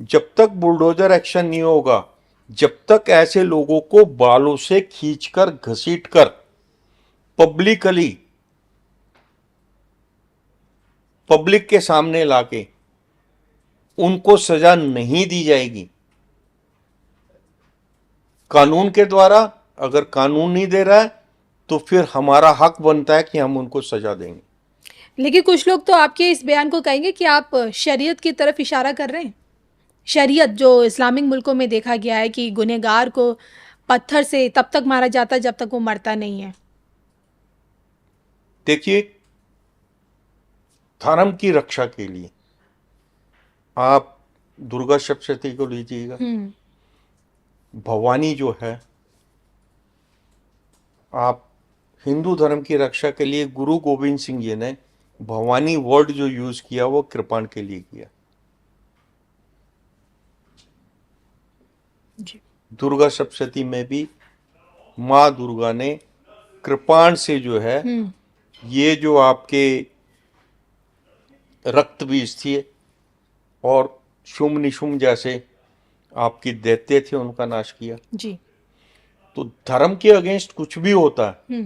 जब तक बुलडोजर एक्शन नहीं होगा, जब तक ऐसे लोगों को बालों से खींचकर घसीटकर पब्लिक के सामने लाके उनको सजा नहीं दी जाएगी कानून के द्वारा, अगर कानून नहीं दे रहा है तो फिर हमारा हक बनता है कि हम उनको सजा देंगे। लेकिन कुछ लोग तो आपके इस बयान को कहेंगे कि आप शरीयत की तरफ इशारा कर रहे हैं। शरीयत जो इस्लामिक मुल्कों में देखा गया है कि गुनहगार को पत्थर से तब तक मारा जाता है जब तक वो मरता नहीं है। देखिए, धर्म की रक्षा के लिए आप दुर्गा सप्तशती को लीजिएगा, भवानी जो है, आप हिंदू धर्म की रक्षा के लिए गुरु गोविंद सिंह जी ने भवानी वर्ड जो यूज किया वो कृपाण के लिए किया। जी। दुर्गा सप्तशती में भी माँ दुर्गा ने कृपाण से जो है ये जो आपके रक्त बीज थी और शुम निशुम जैसे आपकी दैत्य थे उनका नाश किया। जी। तो धर्म के अगेंस्ट कुछ भी होता है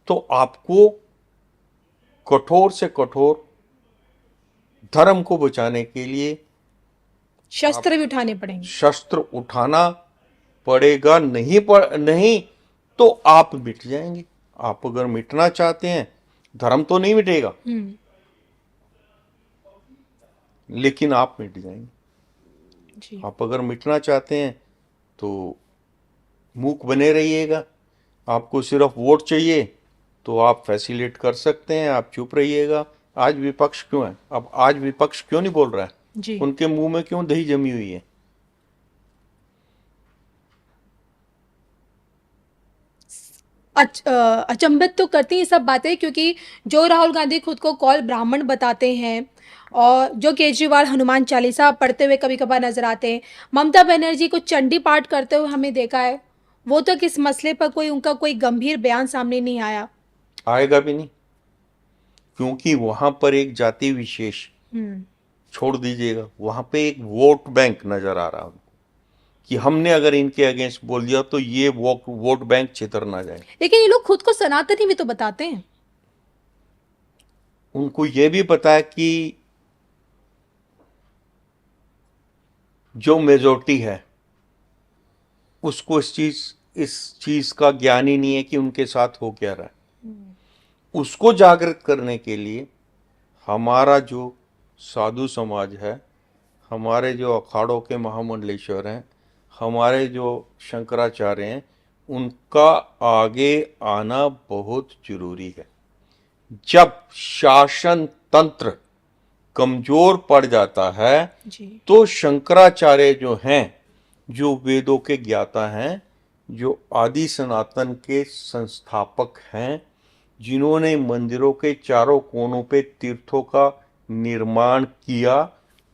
तो आपको कठोर से कठोर धर्म को बचाने के लिए शस्त्र भी उठाने पड़ेंगे। शस्त्र उठाना पड़ेगा, नहीं तो आप मिट जाएंगे। आप अगर मिटना चाहते हैं, धर्म तो नहीं मिटेगा, लेकिन आप मिट जाएंगे। जी। आप अगर मिटना चाहते हैं तो मूक बने रहिएगा। आपको सिर्फ वोट चाहिए तो आप फैसिलिटेट कर सकते हैं, आप चुप रहिएगा। आज विपक्ष क्यों है? अब आज विपक्ष क्यों नहीं बोल रहा है? जी। उनके मुंह में क्यों दही जमी हुई है? अचंभित तो करती हैं ये सब बातें, क्योंकि जो राहुल गांधी खुद को कॉल ब्राह्मण बताते हैं और जो केजरीवाल हनुमान चालीसा पढ़ते हुए कभी कभार नजर आते हैं, ममता बनर्जी को चंडी पाठ करते हुए हमें देखा है, वो तो किस मसले पर कोई उनका कोई गंभीर बयान सामने नहीं आया। आएगा भी नहीं, क्योंकि वहां पर एक जाति विशेष, हम्म। छोड़ दीजिएगा, वहां पे एक वोट बैंक नजर आ रहा है कि हमने अगर इनके अगेंस्ट बोल दिया तो ये वोट बैंक छितर ना जाए। लेकिन ये लोग खुद को सनातनी भी तो बताते हैं। उनको ये भी पता है कि जो मेजोरिटी है उसको इस चीज का ज्ञान ही नहीं है कि उनके साथ हो क्या रहा है। उसको जागृत करने के लिए हमारा जो साधु समाज है, हमारे जो अखाड़ों के महामंडलेश्वर हैं, हमारे जो शंकराचार्य हैं, उनका आगे आना बहुत जरूरी है। जब शासन तंत्र कमजोर पड़ जाता है जी। तो शंकराचार्य जो हैं, जो वेदों के ज्ञाता हैं, जो आदि सनातन के संस्थापक हैं, जिन्होंने मंदिरों के चारों कोनों पे तीर्थों का निर्माण किया,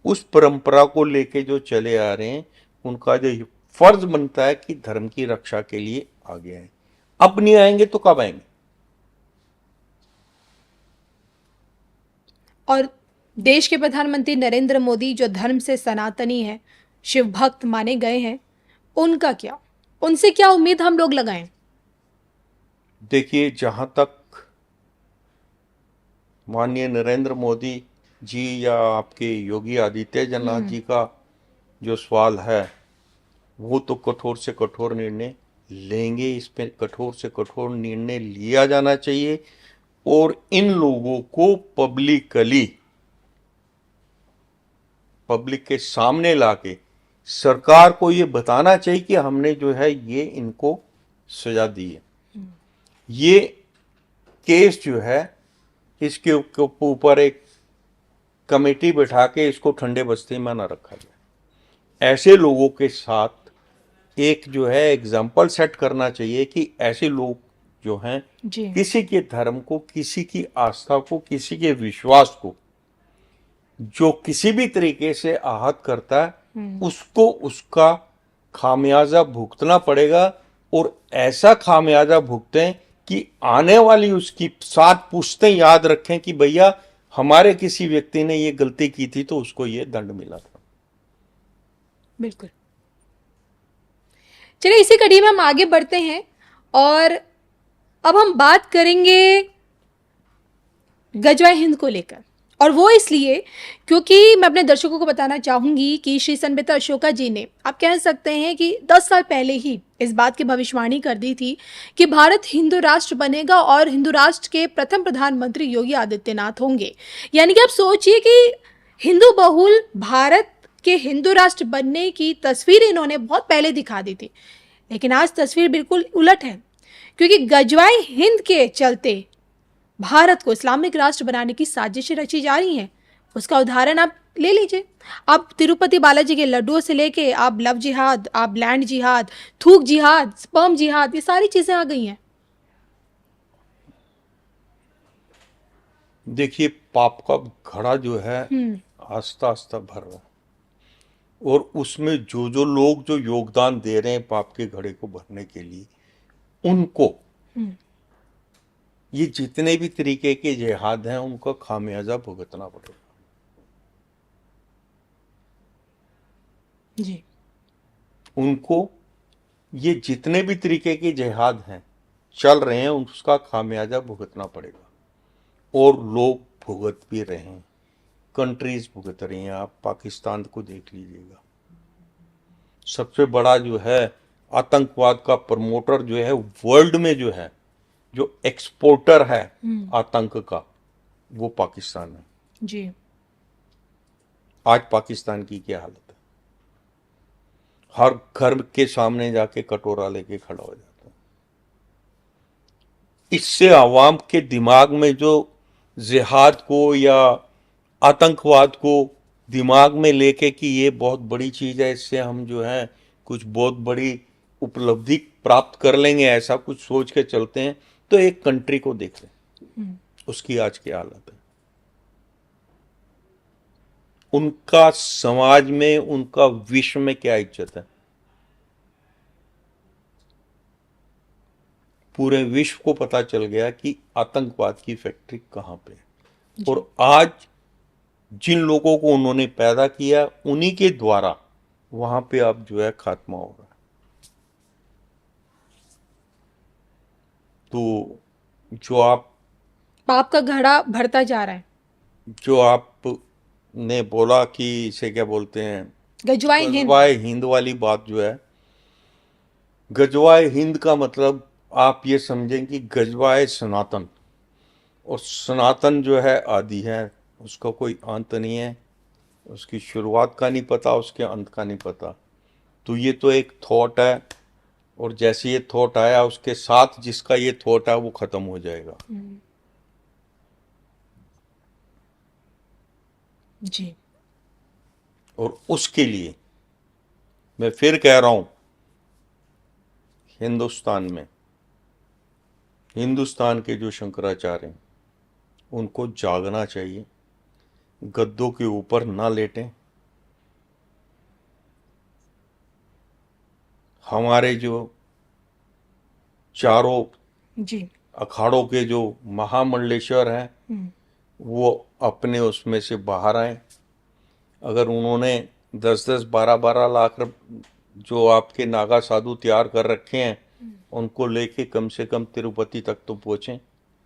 उस परंपरा को लेके जो चले आ रहे हैं, उनका जो फर्ज बनता है कि धर्म की रक्षा के लिए आगे आए। अब नहीं आएंगे तो कब आएंगे? और देश के प्रधानमंत्री नरेंद्र मोदी जो धर्म से सनातनी है, शिव भक्त माने गए हैं, उनका क्या, उनसे क्या उम्मीद हम लोग लगाएं? देखिए, जहां तक माननीय नरेंद्र मोदी जी या आपके योगी आदित्यनाथ जी का जो सवाल है, वो तो कठोर से कठोर निर्णय लेंगे। इस पे कठोर से कठोर निर्णय लिया जाना चाहिए और इन लोगों को पब्लिक के सामने लाके सरकार को ये बताना चाहिए कि हमने जो है ये इनको सजा दी है। ये केस जो है, इसके ऊपर एक कमेटी बैठा के इसको ठंडे बस्ते में ना रखा जाए। ऐसे लोगों के साथ एक जो है एग्जाम्पल सेट करना चाहिए कि ऐसे लोग जो हैं, जी। किसी के धर्म को, किसी की आस्था को, किसी के विश्वास को जो किसी भी तरीके से आहत करता है, उसको उसका खामियाजा भुगतना पड़ेगा। और ऐसा खामियाजा भुगतें कि आने वाली उसकी 7 पुश्तें याद रखें कि भैया हमारे किसी व्यक्ति ने ये गलती की थी तो उसको ये दंड मिला था। बिल्कुल। चलिए, इसी कड़ी में हम आगे बढ़ते हैं और अब हम बात करेंगे गजवाए हिंद को लेकर। और वो इसलिए क्योंकि मैं अपने दर्शकों को बताना चाहूंगी कि श्री संबित अशोका जी ने, आप कह सकते हैं कि 10 साल पहले ही इस बात की भविष्यवाणी कर दी थी कि भारत हिंदू राष्ट्र बनेगा और हिंदू राष्ट्र के प्रथम प्रधानमंत्री योगी आदित्यनाथ होंगे। यानी कि आप सोचिए कि हिंदू बहुल भारत के हिंदू राष्ट्र बनने की तस्वीर इन्होंने बहुत पहले दिखा दी थी। लेकिन आज तस्वीर बिल्कुल उलट है, क्योंकि गजवाए हिंद के चलते भारत को इस्लामिक राष्ट्र बनाने की साजिशें रची जा रही हैं। उसका उदाहरण आप ले लीजिए। आप तिरुपति बालाजी के लड्डुओं से लेके आप लव जिहाद, आप लैंड जिहाद, थूक जिहाद, स्पर्म जिहाद, ये सारी चीजें आ गई हैं। देखिए, पाप का घड़ा जो है आस्ता आस्ता भर रहा है और उसमें जो जो लोग जो योगदान दे रहे हैं पाप के घड़े को भरने के लिए, उनको ये जितने भी तरीके के जिहाद हैं उनका खामियाजा भुगतना पड़ेगा। जी। उनको ये जितने भी तरीके के जिहाद हैं चल रहे हैं, उसका खामियाजा भुगतना पड़ेगा और लोग भुगत भी रहे हैं। कंट्रीज भुगत रही हैं। आप पाकिस्तान को देख लीजिएगा, सबसे बड़ा जो है आतंकवाद का प्रमोटर जो है वर्ल्ड में, जो है जो एक्सपोर्टर है आतंक का, वो पाकिस्तान है। जी। आज पाकिस्तान की क्या हालत है। हर घर के सामने जाके कटोरा लेके खड़ा हो जाता है। इससे आवाम के दिमाग में जो जिहाद को या आतंकवाद को दिमाग में लेके कि ये बहुत बड़ी चीज है, इससे हम जो है कुछ बहुत बड़ी उपलब्धि प्राप्त कर लेंगे, ऐसा कुछ सोच के चलते हैं, तो एक कंट्री को देख लें उसकी आज की हालत है। उनका समाज में, उनका विश्व में क्या इज्जत है। पूरे विश्व को पता चल गया कि आतंकवाद की फैक्ट्री कहां पे है। और आज जिन लोगों को उन्होंने पैदा किया, उन्हीं के द्वारा वहां पे अब जो है खात्मा हो रहा है। तो जो आप पाप का घड़ा भरता जा रहा है। जो आपने बोला कि इसे क्या बोलते हैं, गजवाए हिंद। गजवाए हिंद वाली बात जो है, गजवाए हिंद का मतलब आप ये समझें कि गजवाए सनातन, और सनातन जो है आदि है, उसका कोई अंत नहीं है, उसकी शुरुआत का नहीं पता, उसके अंत का नहीं पता। तो ये तो एक थॉट है, और जैसे ये थॉट आया उसके साथ जिसका ये थॉट है वो खत्म हो जाएगा। जी। और उसके लिए मैं फिर कह रहा हूं, हिंदुस्तान के जो शंकराचार्य हैं उनको जागना चाहिए, गद्दों के ऊपर ना लेटें। हमारे जो चारों जी। अखाड़ों के जो महामंडलेश्वर हैं वो अपने उसमें से बाहर आए। अगर उन्होंने 10-10, 12-12 लाख जो आपके नागा साधु तैयार कर रखे हैं, उनको लेके कम से कम तिरुपति तक तो पहुंचे।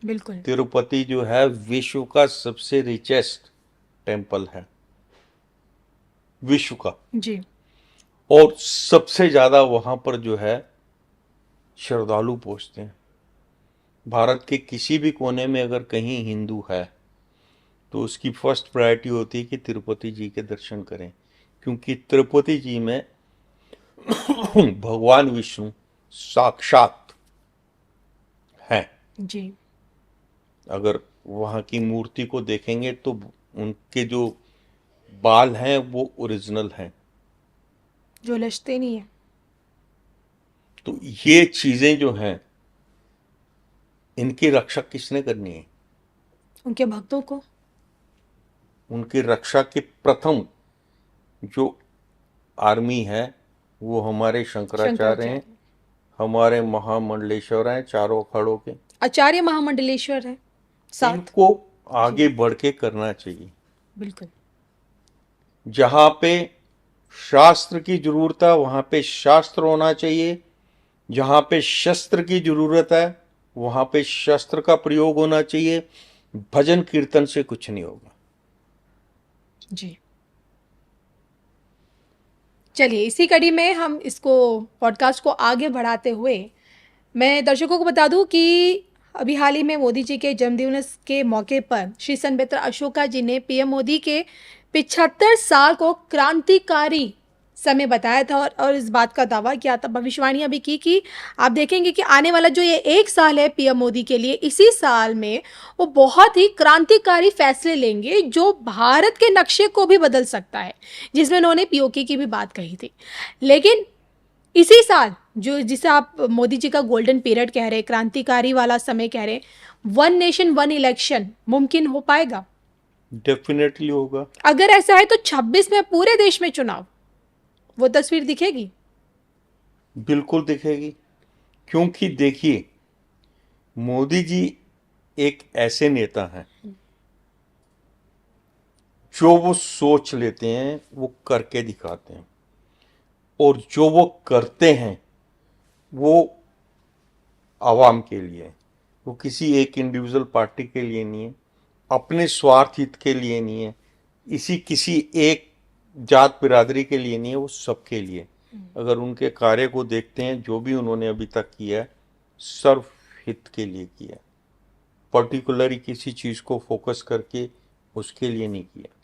बिल्कुल। तिरुपति जो है विश्व का सबसे रिचेस्ट टेम्पल है, विश्व का। जी। और सबसे ज्यादा वहां पर जो है श्रद्धालु पहुंचते हैं। भारत के किसी भी कोने में अगर कहीं हिंदू है तो उसकी फर्स्ट प्रायोरिटी होती है कि तिरुपति जी के दर्शन करें, क्योंकि तिरुपति जी में भगवान विष्णु साक्षात हैं। जी। अगर वहाँ की मूर्ति को देखेंगे तो उनके जो बाल हैं वो ओरिजिनल हैं, जो लचते नहीं है। तो ये चीजें जो हैं इनकी रक्षा किसने करनी है? उनके भक्तों को। उनकी रक्षा के प्रथम जो आर्मी है वो हमारे शंकराचार्य हैं, हमारे महामंडलेश्वर हैं, चारों अखाड़ों के आचार्य महामंडलेश्वर है साथ। इनको आगे बढ़ के करना चाहिए। बिल्कुल। जहां पे शास्त्र की जरूरत है वहां पे शास्त्र होना चाहिए, जहां पे शस्त्र की जरूरत है वहां पे शस्त्र का प्रयोग होना चाहिए। भजन कीर्तन से कुछ नहीं होगा। जी। चलिए, इसी कड़ी में हम इसको पॉडकास्ट को आगे बढ़ाते हुए मैं दर्शकों को बता दूं कि अभी हाल ही में मोदी जी के जन्मदिवस के मौके पर श्री संत अशोका जी ने पीएम मोदी के 75 साल को क्रांतिकारी समय बताया था, और इस बात का दावा किया था, भविष्यवाणियां भी की कि आप देखेंगे कि आने वाला जो ये एक साल है पीएम मोदी के लिए, इसी साल में वो बहुत ही क्रांतिकारी फैसले लेंगे जो भारत के नक्शे को भी बदल सकता है, जिसमें उन्होंने पीओके की भी बात कही थी। लेकिन इसी साल जो जिसे आप मोदी जी का गोल्डन पीरियड कह रहे हैं, क्रांतिकारी वाला समय कह रहे हैं, वन नेशन वन इलेक्शन मुमकिन हो पाएगा? डेफिनेटली होगा। अगर ऐसा है तो 26 में पूरे देश में चुनाव, वो तस्वीर दिखेगी? बिल्कुल दिखेगी, क्योंकि देखिए मोदी जी एक ऐसे नेता हैं जो वो सोच लेते हैं वो करके दिखाते हैं, और जो वो करते हैं वो आवाम के लिए है। वो किसी एक इंडिविजुअल पार्टी के लिए नहीं है, अपने स्वार्थ हित के लिए नहीं है, किसी एक जात बिरादरी के लिए नहीं है, वो सबके लिए। अगर उनके कार्य को देखते हैं, जो भी उन्होंने अभी तक किया है सर्व हित के लिए किया है, पर्टिकुलरली किसी चीज को फोकस करके उसके लिए नहीं किया।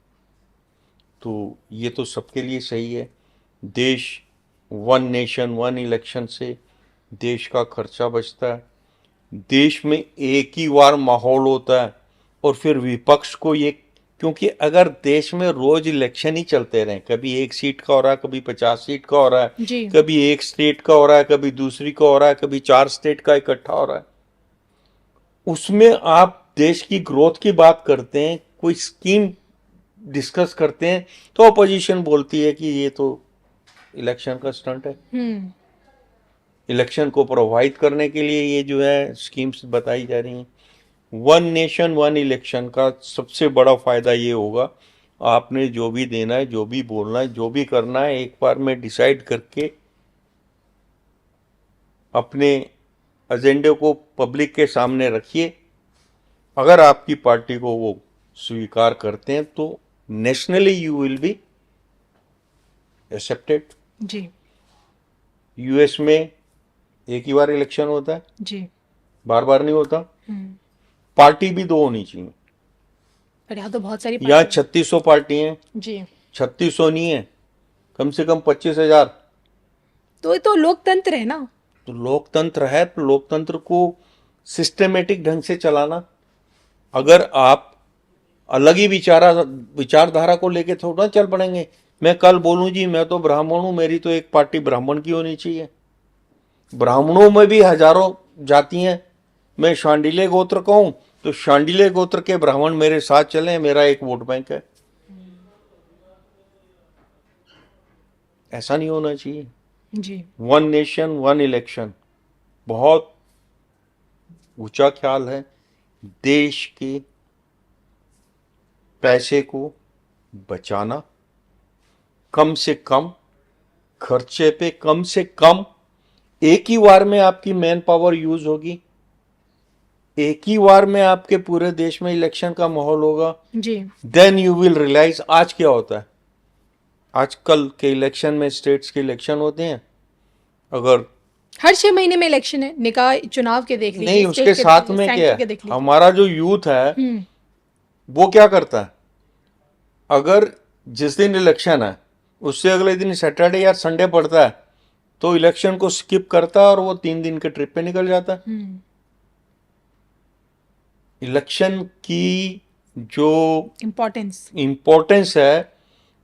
तो ये तो सबके लिए सही है। देश वन नेशन वन इलेक्शन से देश का खर्चा बचता है, देश में एक ही बार माहौल होता है, और फिर विपक्ष को ये, क्योंकि अगर देश में रोज इलेक्शन ही चलते रहे, कभी एक सीट का हो रहा है, कभी 50 सीट का हो रहा है, जी कभी एक स्टेट का हो रहा है, कभी दूसरी का हो रहा है, कभी 4 स्टेट का इकट्ठा हो रहा है, उसमें आप देश की ग्रोथ की बात करते हैं, कोई स्कीम डिस्कस करते हैं, तो अपोजिशन बोलती है कि ये तो इलेक्शन का स्टंट है। हम्म इलेक्शन को प्रोवाइड करने के लिए ये जो है स्कीम्स बताई जा रही हैं। वन नेशन वन इलेक्शन का सबसे बड़ा फायदा ये होगा, आपने जो भी देना है, जो भी बोलना है, जो भी करना है, एक बार में डिसाइड करके अपने एजेंडे को पब्लिक के सामने रखिए। अगर आपकी पार्टी को वो स्वीकार करते हैं तो nationally you will be accepted. जी यूएस में एक ही बार इलेक्शन होता है, जी बार बार नहीं होता। हम्म पार्टी भी 2 होनी चाहिए। पर यहाँ तो बहुत सारी यहाँ पार्टियां 3600 पार्टी हैं, जी 3600 नहीं है, कम से कम 25,000। तो ये तो लोकतंत्र है ना। तो लोकतंत्र है, तो लोकतंत्र को सिस्टमेटिक ढंग से चलाना। अगर आप अलग ही विचारधारा को लेके थोड़ा चल पड़ेंगे, मैं कल बोलूं जी मैं तो ब्राह्मण हूं, मेरी तो एक पार्टी ब्राह्मण की होनी चाहिए। ब्राह्मणों में भी हजारों जाति हैं, मैं शांडिल्य गोत्र का हूं, तो शांडिल्य गोत्र के ब्राह्मण मेरे साथ चलें, मेरा एक वोट बैंक है। ऐसा नहीं होना चाहिए। जी वन नेशन वन इलेक्शन बहुत ऊंचा ख्याल है। देश के पैसे को बचाना, कम से कम खर्चे पे कम से कम, एक ही बार में आपकी मैन पावर यूज होगी, एक ही बार में आपके पूरे देश में इलेक्शन का माहौल होगा। जी देन यू विल रियलाइज आज क्या होता है। आजकल के इलेक्शन में स्टेट्स के इलेक्शन होते हैं, अगर हर 6 महीने में इलेक्शन है, निकाय चुनाव के देख लीजिए, नहीं, स्टेट उसके के देख साथ लीजिए, में क्या सेंटर है, के देख लीजिए। हमारा जो यूथ है हम्म वो क्या करता है, अगर जिस दिन इलेक्शन है उससे अगले दिन सैटरडे या संडे पड़ता है तो इलेक्शन को स्किप करता है और वो 3 दिन के ट्रिप पे निकल जाता है। हम्म इलेक्शन की जो इम्पोर्टेंस इम्पोर्टेंस है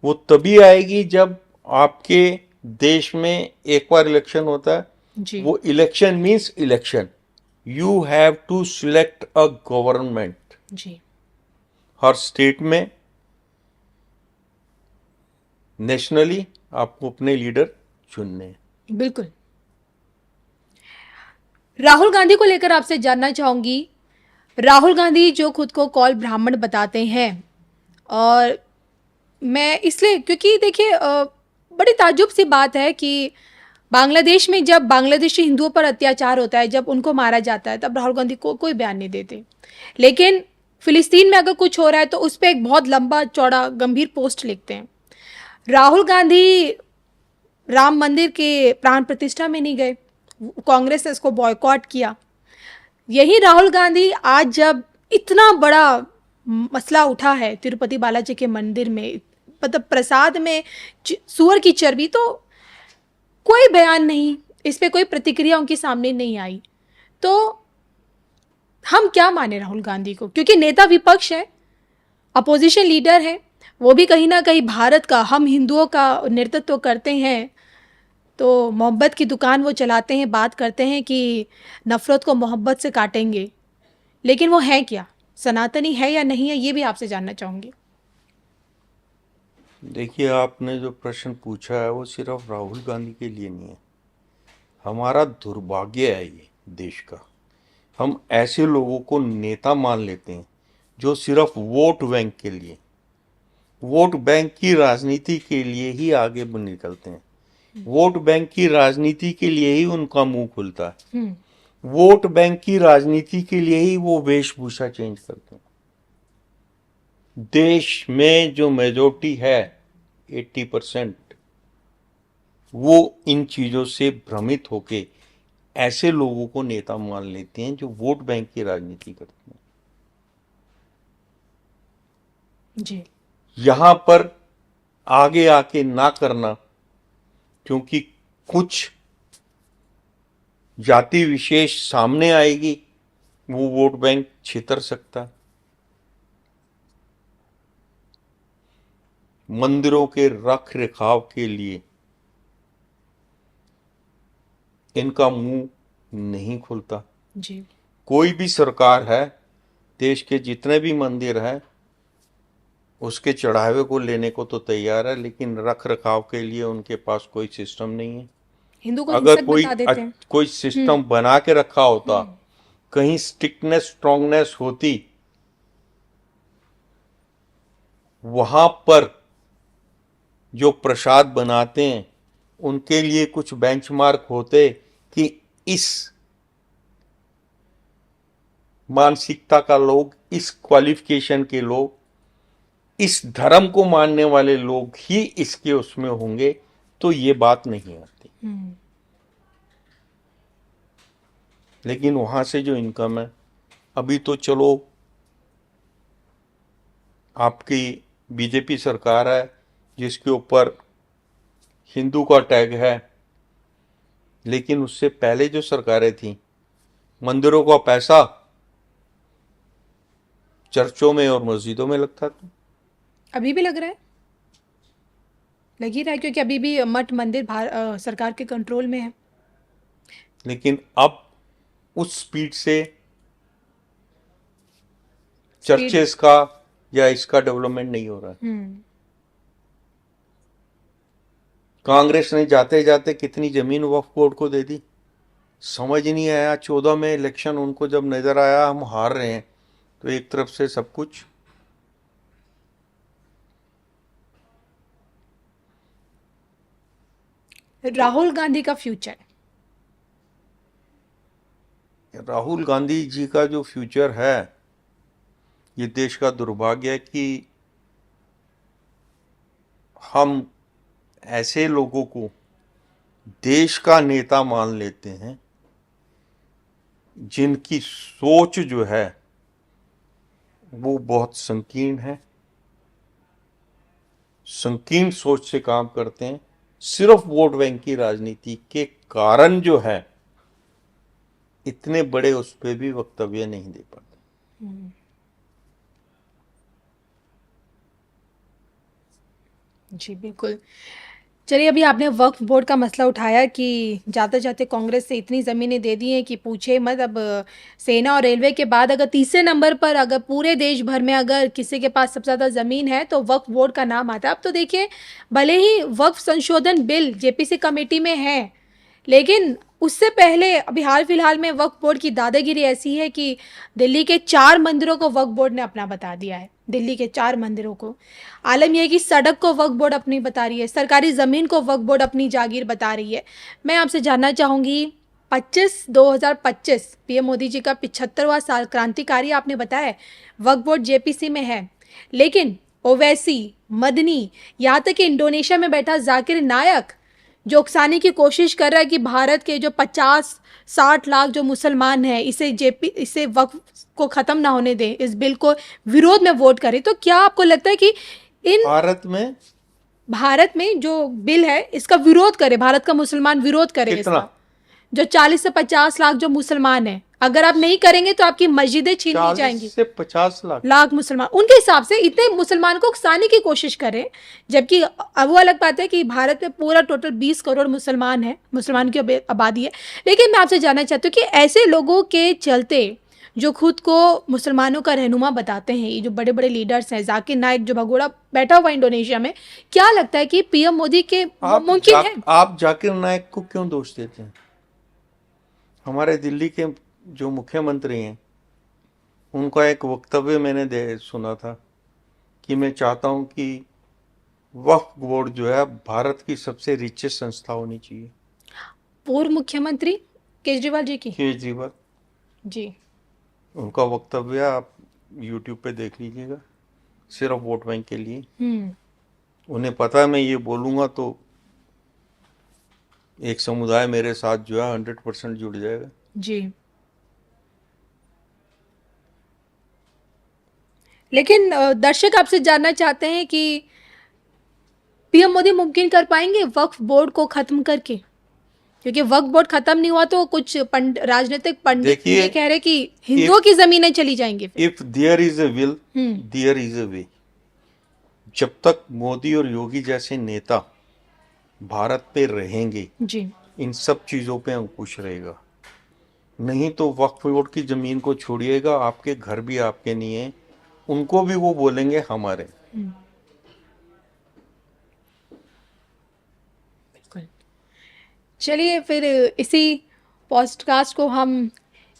वो तभी आएगी जब आपके देश में एक बार इलेक्शन होता है। जी वो election means election, you have to select a government. जी हर स्टेट में नेशनली आपको अपने लीडर चुनने हैं। बिल्कुल। राहुल गांधी को लेकर आपसे जानना चाहूंगी, राहुल गांधी जो खुद को कॉल ब्राह्मण बताते हैं, और मैं इसलिए क्योंकि देखिए बड़ी ताज्जुब सी बात है कि बांग्लादेश में जब बांग्लादेशी हिंदुओं पर अत्याचार होता है, जब उनको मारा जाता है, तब राहुल गांधी को कोई बयान नहीं देते, लेकिन फिलिस्तीन में अगर कुछ हो रहा है तो उस पर एक बहुत लंबा चौड़ा गंभीर पोस्ट लिखते हैं। राहुल गांधी राम मंदिर के प्राण प्रतिष्ठा में नहीं गए, कांग्रेस ने इसको बॉयकॉट किया। यही राहुल गांधी आज जब इतना बड़ा मसला उठा है तिरुपति बालाजी के मंदिर में, मतलब प्रसाद में सूअर की चर्बी, तो कोई बयान नहीं, इस पे कोई प्रतिक्रिया उनके सामने नहीं आई। तो हम क्या माने राहुल गांधी को, क्योंकि नेता विपक्ष है, अपोजिशन लीडर है, वो भी कहीं ना कहीं भारत का, हम हिंदुओं का नेतृत्व करते हैं, तो मोहब्बत की दुकान वो चलाते हैं, बात करते हैं कि नफ़रत को मोहब्बत से काटेंगे, लेकिन वो है क्या, सनातनी है या नहीं है, ये भी आपसे जानना चाहूँगी। देखिए, आपने जो प्रश्न पूछा है वो सिर्फ राहुल गांधी के लिए नहीं है, हमारा दुर्भाग्य है ये देश का। हम ऐसे लोगों को नेता मान लेते हैं जो सिर्फ वोट बैंक के लिए, वोट बैंक की राजनीति के लिए ही आगे निकलते हैं, वोट बैंक की राजनीति के लिए ही उनका मुंह खुलता है, वोट बैंक की राजनीति के लिए ही वो वेशभूषा चेंज करते हैं। देश में जो मेजोरिटी है 80%, वो इन चीजों से भ्रमित होके ऐसे लोगों को नेता मान लेते हैं जो वोट बैंक की राजनीति करते हैं। जी यहां पर आगे आके ना करना, क्योंकि कुछ जाति विशेष सामने आएगी, वो वोट बैंक छितर सकता। मंदिरों के रख रखाव के लिए इनका मुंह नहीं खुलता। जी। कोई भी सरकार है, देश के जितने भी मंदिर हैं उसके चढ़ावे को लेने को तो तैयार है, लेकिन रख रखाव के लिए उनके पास कोई सिस्टम नहीं है। हिंदू को अगर हिंसक बता देते हैं। कोई सिस्टम बना के रखा होता, हम्म। कहीं स्ट्रिक्टनेस स्ट्रांगनेस होती, वहां पर जो प्रसाद बनाते हैं उनके लिए कुछ बेंचमार्क होते कि इस मानसिकता का लोग, इस क्वालिफिकेशन के लोग, इस धर्म को मानने वाले लोग ही इसके उसमें होंगे, तो ये बात नहीं आती। लेकिन वहां से जो इनकम है, अभी तो चलो आपकी बीजेपी सरकार है जिसके ऊपर हिंदू का टैग है, लेकिन उससे पहले जो सरकारें थी, मंदिरों का पैसा चर्चों में और मस्जिदों में लगता था। अभी भी लग रहा है, लग ही रहा है, क्योंकि अभी भी मठ मंदिर सरकार के कंट्रोल में है। लेकिन अब उस स्पीड से चर्चेस का या इसका डेवलपमेंट नहीं हो रहा है। कांग्रेस ने जाते जाते कितनी जमीन वक्फ बोर्ड को दे दी, समझ नहीं आया। 14 में इलेक्शन उनको जब नजर आया हम हार रहे हैं, तो एक तरफ से सब कुछ। राहुल गांधी का फ्यूचर। राहुल गांधी जी का जो फ्यूचर है, ये देश का दुर्भाग्य है कि हम ऐसे लोगों को देश का नेता मान लेते हैं जिनकी सोच जो है वो बहुत संकीर्ण है, संकीर्ण सोच से काम करते हैं। सिर्फ वोट बैंक की राजनीति के कारण जो है इतने बड़े उस पर भी वक्तव्य नहीं दे पाते। जी बिल्कुल। चलिए, अभी आपने वक्फ बोर्ड का मसला उठाया कि जाते जाते कांग्रेस से इतनी ज़मीनें दे दी हैं कि पूछे मत। अब सेना और रेलवे के बाद अगर तीसरे नंबर पर अगर पूरे देश भर में अगर किसी के पास सबसे ज़्यादा ज़मीन है तो वक्फ बोर्ड का नाम आता है। अब तो देखिए, भले ही वक्फ संशोधन बिल जेपीसी कमेटी में है, लेकिन उससे पहले अभी हाल फिलहाल में वक्फ बोर्ड की दादागिरी ऐसी है कि दिल्ली के 4 मंदिरों को वक्फ बोर्ड ने अपना बता दिया है। दिल्ली के 4 मंदिरों को। आलम यह है कि सड़क को वक्फ बोर्ड अपनी बता रही है, सरकारी ज़मीन को वक्फ बोर्ड अपनी जागीर बता रही है। मैं आपसे जानना चाहूँगी, 2025 पीएम मोदी जी का 75वां साल क्रांतिकारी आपने बताया, वक्फ बोर्ड जेपीसी में है, लेकिन ओवैसी, मदनी, यहाँ तक कि इंडोनेशिया में बैठा जाकिर नायक जो उकसाने की कोशिश कर रहा है कि भारत के जो 50-60 लाख जो मुसलमान हैं इसे वक्फ को ख़त्म ना होने दें, इस बिल को विरोध में वोट करें। तो क्या आपको लगता है कि इन भारत में जो बिल है इसका विरोध करे, भारत का मुसलमान विरोध करे इसका? जो 40 से 50 लाख जो मुसलमान हैं, अगर आप नहीं करेंगे तो आपकी मस्जिदें छीन ली जाएंगी। 40 से 50 लाख मुसलमान, उनके हिसाब से इतने मुसलमान को उकसाने की कोशिश करें, जबकि अब वो अलग बात है कि भारत में पूरा टोटल 20 करोड़ मुसलमान है, मुसलमान की आबादी है। लेकिन मैं आपसे जानना चाहती हूँ कि ऐसे लोगों के चलते जो खुद को मुसलमानों का रहनुमा बताते हैं, ये जो बड़े बड़े लीडर्स हैं, जाकिर नाइक जो भगोड़ा बैठा हुआ इंडोनेशिया में, क्या लगता है कि पीएम मोदी के मुमकिन है? आप जाकिर नाइक को क्यों दोष देते हैं? हमारे दिल्ली के जो मुख्यमंत्री हैं, उनका एक वक्तव्य मैंने सुना था कि मैं चाहता हूं कि वक्फ बोर्ड जो है भारत की सबसे रिचेस्ट संस्था होनी चाहिए। पूर्व मुख्यमंत्री केजरीवाल जी की? केजरीवाल जी, उनका वक्तव्य आप यूट्यूब पे देख लीजिएगा, सिर्फ वोट बैंक के लिए। उन्हें पता है मैं ये बोलूंगा तो एक समुदाय मेरे साथ जो है 100% जुड़ जाएगा। जी, लेकिन दर्शक आपसे जानना चाहते हैं कि मोदी मुमकिन कर पाएंगे वक्फ बोर्ड को खत्म करके? क्योंकि वक्फ बोर्ड खत्म नहीं हुआ तो कुछ राजनीतिक पंडित देखिए, ये कह रहे कि हिंदुओं की जमीनें चली जाएंगी फिर। If there is a will hmm. There is a way. जब तक मोदी और योगी जैसे नेता भारत पे रहेंगे, जी। इन सब चीजों पे अंकुश रहेगा। नहीं तो वक्फ बोर्ड की जमीन को छोड़िएगा, आपके घर भी आपके नहीं है, उनको भी वो बोलेंगे हमारे। बिल्कुल। चलिए फिर इसी पॉडकास्ट को हम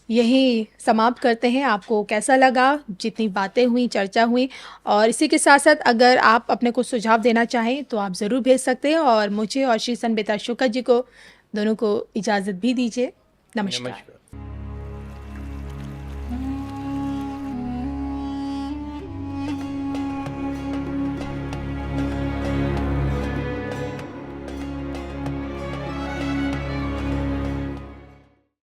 यही समाप्त करते हैं। आपको कैसा लगा, जितनी बातें हुई, चर्चा हुई, और इसी के साथ साथ अगर आप अपने कुछ सुझाव देना चाहें तो आप ज़रूर भेज सकते हैं, और मुझे और श्री संबिता शुक्ला जी को दोनों को इजाज़त भी दीजिए। नमस्कार।